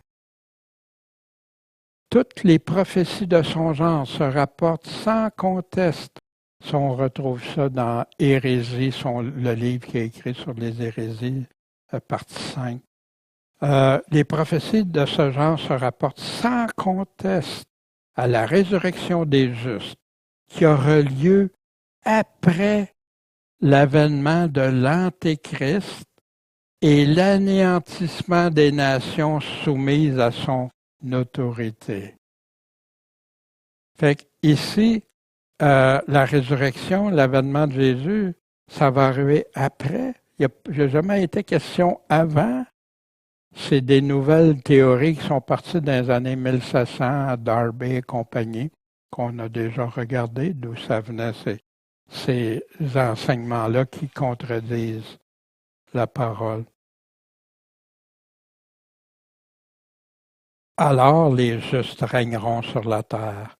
Toutes les prophéties de son genre se rapportent sans conteste. Si on retrouve ça dans Hérésie, le livre qui est écrit sur les hérésies, partie 5. Les prophéties de ce genre se rapportent sans conteste à la résurrection des justes, qui aura lieu après l'avènement de l'Antéchrist et l'anéantissement des nations soumises à son autorité. Fait qu'ici, la résurrection, l'avènement de Jésus, ça va arriver après. Il n'y a jamais été question avant. C'est des nouvelles théories qui sont parties dans les années 1700 à Darby et compagnie, qu'on a déjà regardé, d'où ça venait ces enseignements-là qui contredisent la parole. Alors les justes régneront sur la terre,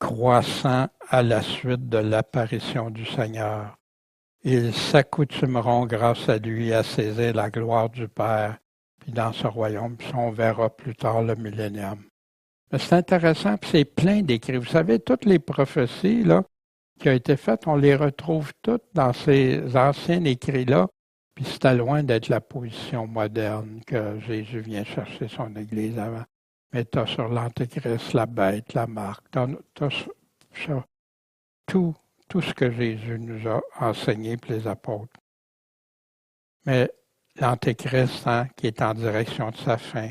croissant à la suite de l'apparition du Seigneur. Ils s'accoutumeront grâce à lui à saisir la gloire du Père, puis dans ce royaume, puis on verra plus tard le millénium. Mais c'est intéressant, puis c'est plein d'écrits. Vous savez, toutes les prophéties là, qui ont été faites, on les retrouve toutes dans ces anciens écrits-là, puis c'était loin d'être la position moderne que Jésus vient chercher son Église avant. Mais tu as sur l'Antéchrist, la bête, la marque, tu as sur tout ce que Jésus nous a enseigné, puis les apôtres. Mais l'Antéchrist, qui est en direction de sa fin,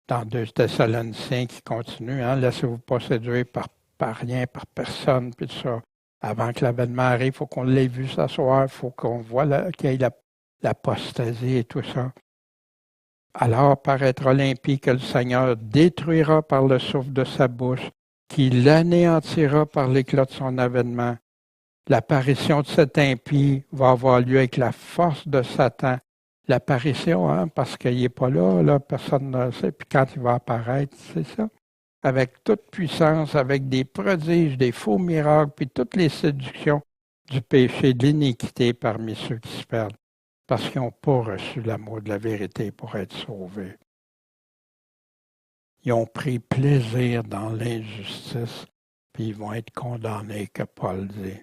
dans 2 Thessaloniciens qui continue, laissez-vous pas séduire par rien, par personne, puis tout ça. Avant que l'avènement arrive, il faut qu'on l'ait vu s'asseoir, il faut qu'on voit qu'il y ait l'apostasie et tout ça. Alors paraîtra l'impie que le Seigneur détruira par le souffle de sa bouche, qui l'anéantira par l'éclat de son avènement. L'apparition de cet impie va avoir lieu avec la force de Satan. L'apparition, parce qu'il n'est pas là, personne ne sait. Puis quand il va apparaître, c'est ça. Avec toute puissance, avec des prodiges, des faux miracles, puis toutes les séductions du péché, de l'iniquité parmi ceux qui se perdent, parce qu'ils n'ont pas reçu l'amour de la vérité pour être sauvés. Ils ont pris plaisir dans l'injustice, puis ils vont être condamnés, que Paul dit.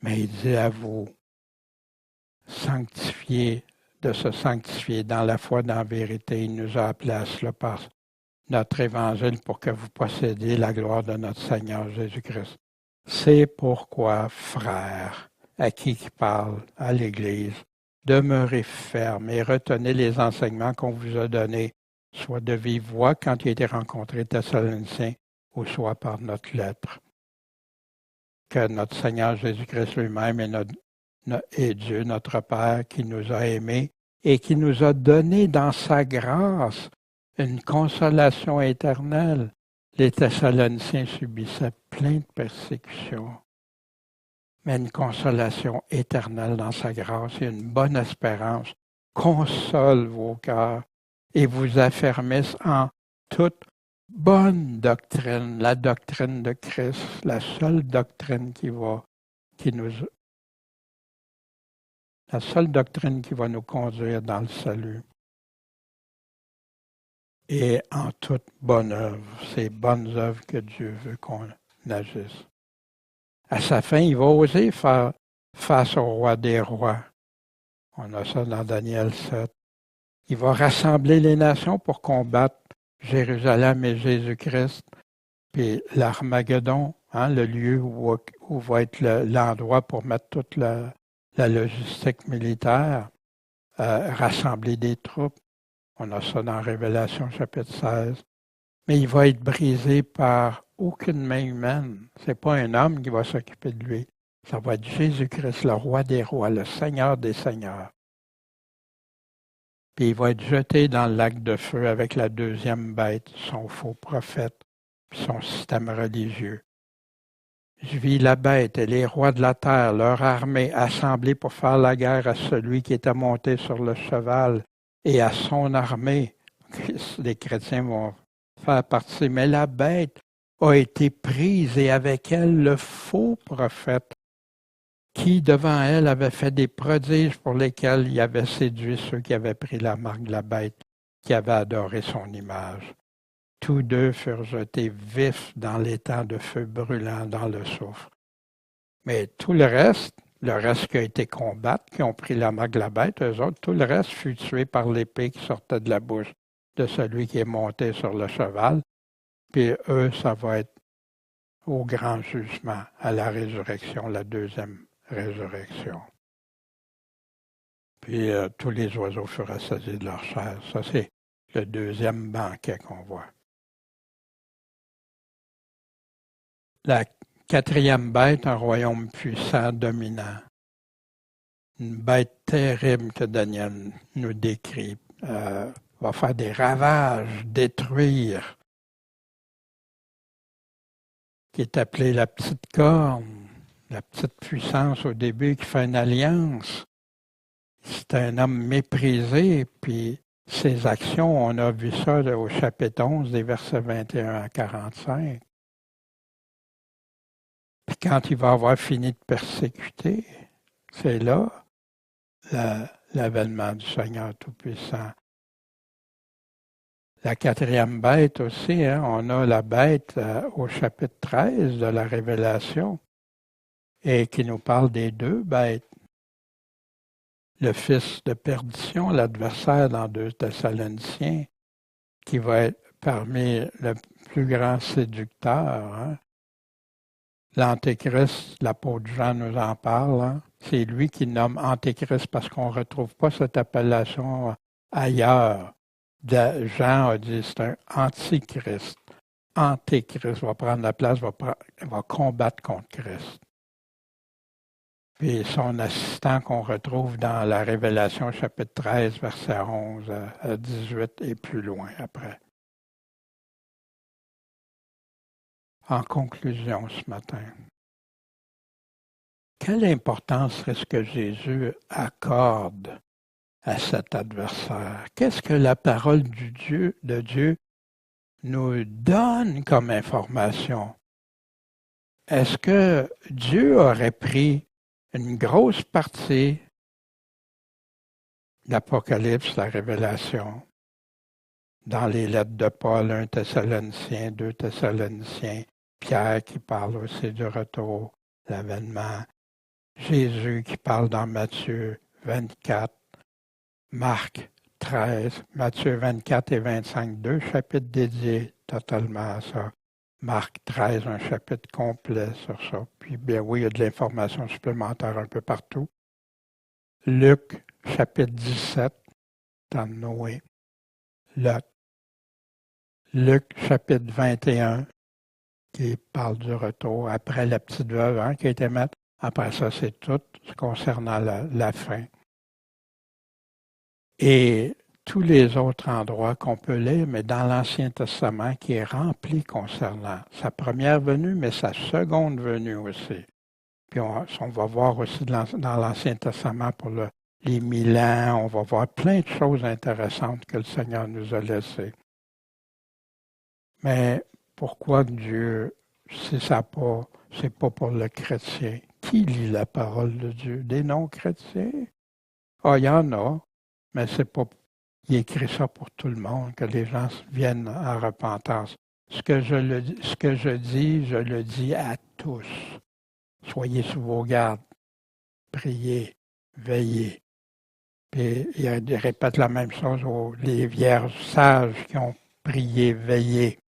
Mais il dit à vous, de se sanctifier dans la foi, dans la vérité. Il nous a appelés à cela par notre évangile pour que vous possédiez la gloire de notre Seigneur Jésus-Christ. C'est pourquoi, frères, à qui parle, à l'Église, demeurez fermes et retenez les enseignements qu'on vous a donnés, soit de vive voix quand il a été rencontré Thessaloniciens, ou soit par notre lettre. Que notre Seigneur Jésus-Christ lui-même est Dieu, notre Père, qui nous a aimés et qui nous a donné dans sa grâce une consolation éternelle. Les Thessaloniciens subissaient plein de persécutions, mais une consolation éternelle dans sa grâce et une bonne espérance console vos cœurs et vous affermisse en toute bonne doctrine, la doctrine de Christ, la seule doctrine la seule doctrine qui va nous conduire dans le salut. Et en toute bonne œuvre, ces bonnes œuvres que Dieu veut qu'on agisse. À sa fin, il va oser faire face au roi des rois. On a ça dans Daniel 7. Il va rassembler les nations pour combattre Jérusalem et Jésus-Christ. Puis l'Armageddon, le lieu où va être l'endroit pour mettre toute la logistique militaire, rassembler des troupes. On a ça dans Révélation chapitre 16. Mais il va être brisé par aucune main humaine. Ce n'est pas un homme qui va s'occuper de lui. Ça va être Jésus-Christ, le roi des rois, le Seigneur des seigneurs. Puis il va être jeté dans le lac de feu avec la deuxième bête, son faux prophète, puis son système religieux. Je vis la bête et les rois de la terre, leur armée, assemblés pour faire la guerre à celui qui était monté sur le cheval et à son armée. Les chrétiens vont faire partie. Mais la bête a été prise et avec elle le faux prophète qui, devant elle, avait fait des prodiges pour lesquels il avait séduit ceux qui avaient pris la marque de la bête, qui avaient adoré son image. Tous deux furent jetés vifs dans l'étang de feu brûlant dans le soufre. Mais tout le reste qui a été combattu, qui ont pris la marque de la bête, eux autres, tout le reste fut tué par l'épée qui sortait de la bouche de celui qui est monté sur le cheval. Puis eux, ça va être au grand jugement, à la résurrection, la deuxième résurrection. Puis tous les oiseaux furent rassasiés de leur chair. Ça, c'est le deuxième banquet qu'on voit. La quatrième bête, un royaume puissant, dominant. Une bête terrible que Daniel nous décrit. Va faire des ravages, détruire. Qui est appelée la petite corne, la petite puissance au début qui fait une alliance. C'est un homme méprisé, puis ses actions, on a vu ça au chapitre 11, des versets 21 à 45. Puis quand il va avoir fini de persécuter, C'est là l'avènement du Seigneur Tout-Puissant. La quatrième bête aussi, hein, on a la bête au chapitre 13 de la Révélation et qui nous parle des deux bêtes. Le fils de perdition, l'adversaire dans 2 Thessaloniciens, qui va être parmi le plus grand séducteur. Hein. L'Antéchrist, l'apôtre Jean nous en parle. Hein. C'est lui qui nomme Antéchrist parce qu'on ne retrouve pas cette appellation ailleurs. Jean a dit c'est un antichrist. Antéchrist va prendre la place, va combattre contre Christ. Puis son assistant qu'on retrouve dans la Révélation chapitre 13, verset 11 à 18 et plus loin après. En conclusion ce matin, quelle importance est-ce que Jésus accorde à cet adversaire? Qu'est-ce que la parole de Dieu nous donne comme information? Est-ce que Dieu aurait pris une grosse partie de l'Apocalypse, la Révélation, dans les lettres de Paul, 1 Thessaloniciens, 2 Thessaloniciens, Pierre qui parle aussi du retour, l'avènement, Jésus qui parle dans Matthieu 24, Marc 13, Matthieu 24 et 25, 2 chapitres dédiés totalement à ça. Marc 13, un chapitre complet sur ça. Puis bien oui, il y a de l'information supplémentaire un peu partout. Luc, chapitre 17, dans Noé. Luc, chapitre 21, qui parle du retour après la petite veuve hein, qui a été maître. Après ça, c'est tout concernant la fin. Et tous les autres endroits qu'on peut lire, mais dans l'Ancien Testament qui est rempli concernant sa première venue, mais sa seconde venue aussi. Puis on va voir aussi dans l'Ancien Testament pour les 1000 ans, on va voir plein de choses intéressantes que le Seigneur nous a laissées. Mais pourquoi Dieu, si ça pas, c'est pas pour le chrétien? Qui lit la parole de Dieu? Des non-chrétiens? Ah, il y en a, mais c'est pas. Il écrit ça pour tout le monde, que les gens viennent à repentance. Ce que je dis, je le dis à tous. Soyez sous vos gardes, priez, veillez. Puis il répète la même chose les vierges sages qui ont prié, veillé.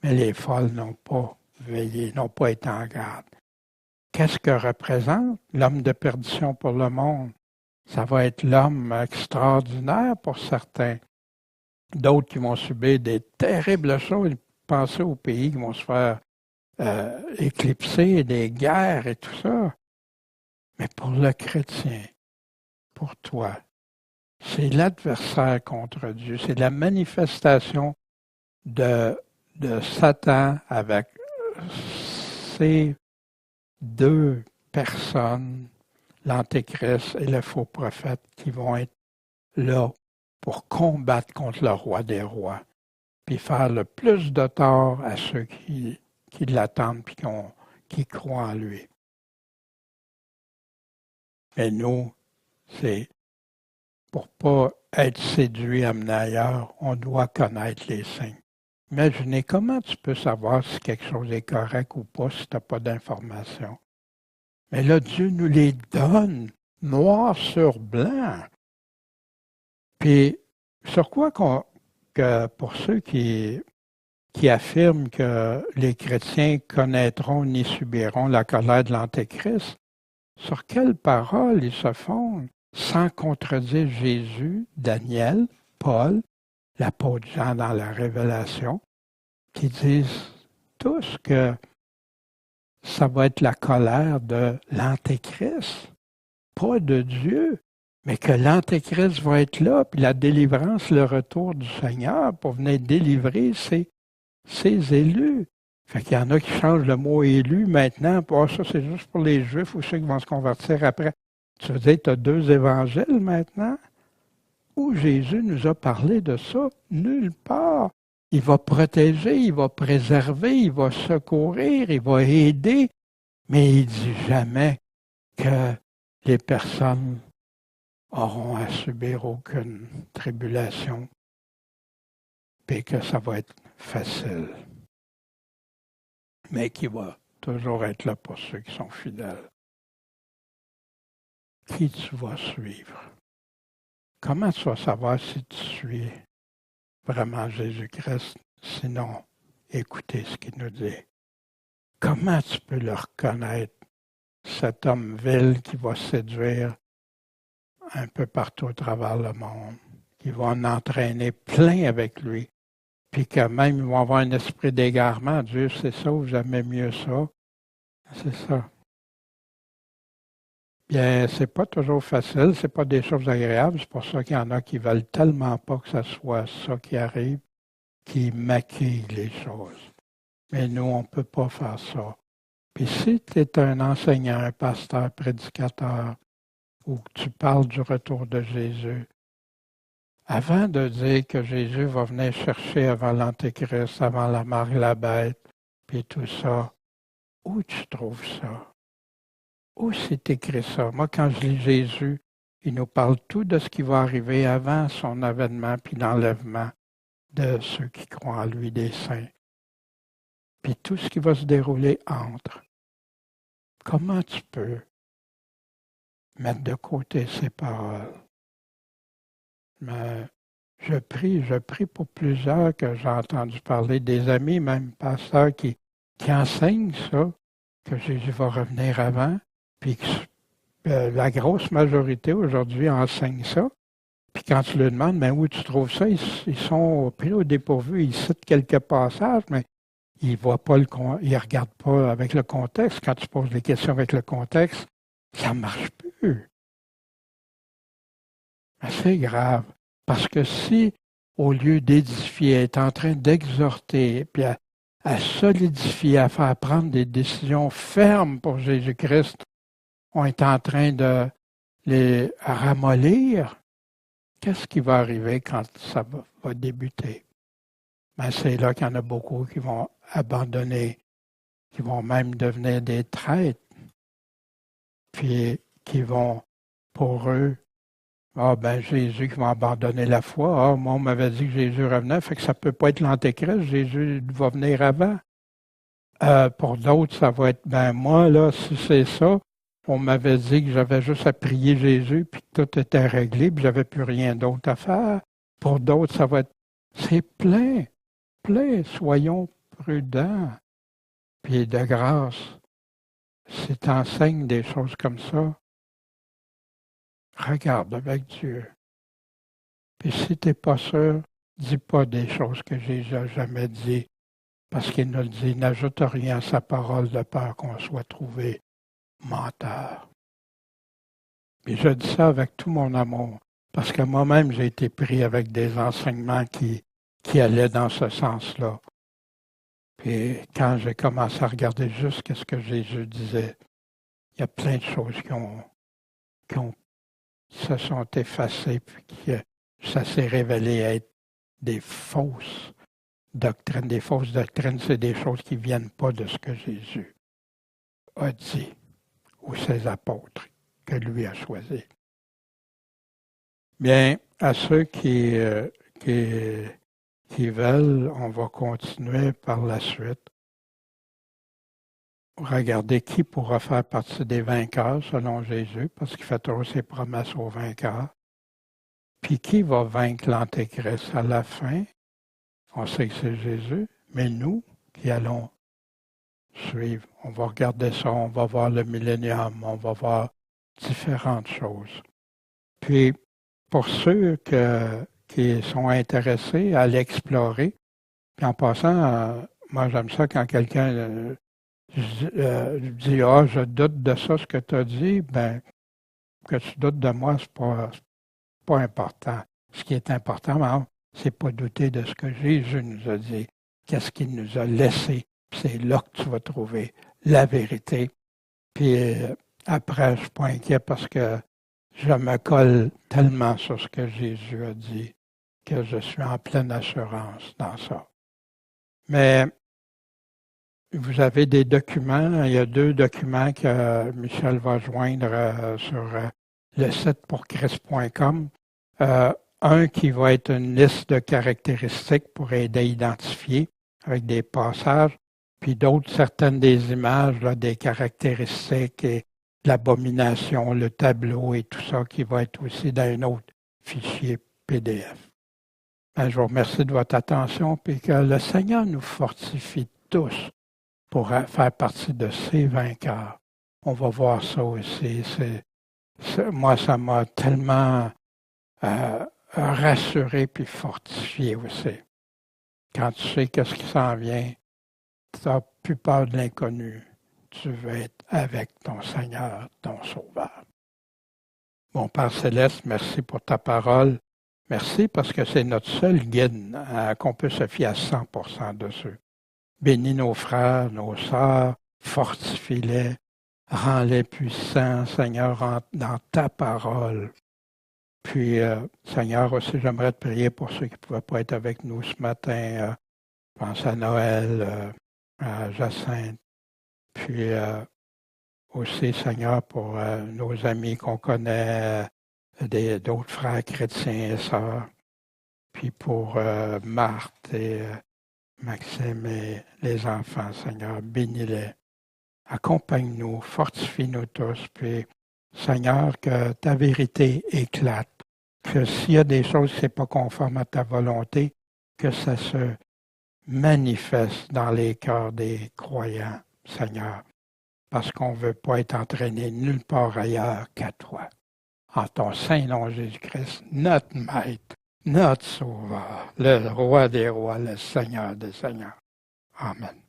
Mais les folles n'ont pas veillé, n'ont pas été en garde. Qu'est-ce que représente l'homme de perdition pour le monde? Ça va être l'homme extraordinaire pour certains. D'autres qui vont subir des terribles choses. Pensez aux pays qui vont se faire éclipser, des guerres et tout ça. Mais pour le chrétien, pour toi, c'est l'adversaire contre Dieu. C'est la manifestation de Satan avec ces deux personnes, l'Antéchrist et le faux prophète, qui vont être là pour combattre contre le roi des rois, puis faire le plus de tort à ceux qui l'attendent puis qui croient en lui. Mais nous, c'est pour pas être séduit, amené ailleurs, on doit connaître les signes. Imaginez comment tu peux savoir si quelque chose est correct ou pas si tu n'as pas d'informations. Mais là, Dieu nous les donne, noir sur blanc. Puis, sur quoi que pour ceux qui affirment que les chrétiens connaîtront ni subiront la colère de l'Antéchrist, sur quelles paroles ils se fondent sans contredire Jésus, Daniel, Paul, l'apôtre Jean dans la Révélation, qui disent tous que ça va être la colère de l'Antéchrist, pas de Dieu, mais que l'Antéchrist va être là, puis la délivrance, le retour du Seigneur pour venir délivrer ses élus. Fait qu'il y en a qui changent le mot élu maintenant, pour ça c'est juste pour les Juifs ou ceux qui vont se convertir après. Tu veux dire, tu as deux évangiles maintenant? Où Jésus nous a parlé de ça? Nulle part. Il va protéger, il va préserver, il va secourir, il va aider, mais il ne dit jamais que les personnes auront à subir aucune tribulation, puis que ça va être facile, mais qui va toujours être là pour ceux qui sont fidèles. Qui tu vas suivre? Comment tu vas savoir si tu suis vraiment Jésus-Christ? Sinon, écoutez ce qu'il nous dit. Comment tu peux le reconnaître, cet homme vil qui va séduire un peu partout à travers le monde, qui va en entraîner plein avec lui, puis que même ils vont avoir un esprit d'égarement. Dieu, c'est ça ou jamais mieux ça? C'est ça. Bien, c'est pas toujours facile, c'est pas des choses agréables, c'est pour ça qu'il y en a qui veulent tellement pas que ce soit ça qui arrive, qui maquillent les choses. Mais nous, on peut pas faire ça. Puis si tu es un enseignant, un pasteur, prédicateur, ou que tu parles du retour de Jésus, avant de dire que Jésus va venir chercher avant l'Antéchrist, avant la marque de la bête, puis tout ça, où tu trouves ça? Où c'est écrit ça? Moi, quand je lis Jésus, il nous parle tout de ce qui va arriver avant son avènement puis l'enlèvement de ceux qui croient en lui, des saints. Puis tout ce qui va se dérouler entre. Comment tu peux mettre de côté ces paroles? Mais je prie pour plusieurs que j'ai entendu parler, des amis, même pasteurs qui enseignent ça, que Jésus va revenir avant, puis que la grosse majorité aujourd'hui enseigne ça. Puis quand tu leur demandes, mais où tu trouves ça, ils sont pris au dépourvu, ils citent quelques passages, mais ils ne regardent pas avec le contexte. Quand tu poses des questions avec le contexte, ça ne marche plus. C'est grave. Parce que si, au lieu d'édifier, est en train d'exhorter, puis à solidifier, à faire prendre des décisions fermes pour Jésus-Christ, on est en train de les ramollir, qu'est-ce qui va arriver quand ça va débuter? Ben, c'est là qu'il y en a beaucoup qui vont abandonner, qui vont même devenir des traîtres, puis qui vont, pour eux, Jésus qui va abandonner la foi. Moi, on m'avait dit que Jésus revenait, fait que ça ne peut pas être l'Antéchrist, Jésus va venir avant. Pour d'autres, ça va être, moi, là, si c'est ça, on m'avait dit que j'avais juste à prier Jésus, puis que tout était réglé, puis j'avais plus rien d'autre à faire. Pour d'autres, ça va être, c'est plein, soyons prudents. Puis de grâce, si tu enseignes des choses comme ça, regarde avec Dieu. Puis si tu n'es pas sûr, dis pas des choses que Jésus n'a jamais dit, parce qu'il nous le dit, n'ajoute rien à sa parole de peur qu'on soit trouvé menteur. Et je dis ça avec tout mon amour, parce que moi-même, j'ai été pris avec des enseignements qui allaient dans ce sens-là. Puis quand j'ai commencé à regarder juste ce que Jésus disait, il y a plein de choses qui se sont effacées, puis ça s'est révélé être des fausses doctrines. Des fausses doctrines, c'est des choses qui ne viennent pas de ce que Jésus a dit, ou ses apôtres que lui a choisis. Bien, à ceux qui veulent, on va continuer par la suite. Regardez qui pourra faire partie des vainqueurs selon Jésus, parce qu'il fait toujours ses promesses aux vainqueurs. Puis qui va vaincre l'Antéchrist à la fin? On sait que c'est Jésus, mais nous qui allons suivre, on va regarder ça, on va voir le millénium, on va voir différentes choses. Puis, pour ceux qui sont intéressés à l'explorer, puis en passant, moi j'aime ça quand quelqu'un dit je doute de ça, ce que tu as dit, que tu doutes de moi, c'est pas important. Ce qui est important, c'est pas douter de ce que Jésus nous a dit, qu'est-ce qu'il nous a laissé. C'est là que tu vas trouver la vérité. Puis après, je suis pas inquiet parce que je me colle tellement sur ce que Jésus a dit que je suis en pleine assurance dans ça. Mais vous avez des documents. Il y a 2 documents que Michel va joindre sur le site pour Christ.com. Un qui va être une liste de caractéristiques pour aider à identifier avec des passages, puis d'autres, certaines des images, là, des caractéristiques et l'abomination, le tableau et tout ça qui va être aussi dans un autre fichier PDF. Ben, je vous remercie de votre attention, puis que le Seigneur nous fortifie tous pour faire partie de ces vainqueurs. On va voir ça aussi. Moi, ça m'a tellement rassuré puis fortifié aussi. Quand tu sais qu'est-ce qui s'en vient, tu n'as plus peur de l'inconnu. Tu veux être avec ton Seigneur, ton Sauveur. Mon Père Céleste, merci pour ta parole. Merci parce que c'est notre seul guide qu'on peut se fier à 100% dessus. Bénis nos frères, nos sœurs, fortifie-les, rends-les puissants, Seigneur, dans ta parole. Puis, Seigneur, aussi, j'aimerais te prier pour ceux qui ne pouvaient pas être avec nous ce matin. Je pense à Noël, à Jacinthe. Puis, aussi, Seigneur, pour nos amis qu'on connaît, d'autres frères chrétiens et sœurs. Puis pour Marthe et Maxime et les enfants, Seigneur, bénis-les. Accompagne-nous, fortifie-nous tous. Puis, Seigneur, que ta vérité éclate. Que s'il y a des choses qui ne sont pas conformes à ta volonté, que ça se manifeste dans les cœurs des croyants, Seigneur. Parce qu'on ne veut pas être entraîné nulle part ailleurs qu'à toi. En ton saint nom Jésus-Christ, notre Maître, notre Sauveur, le Roi des rois, le Seigneur des seigneurs. Amen.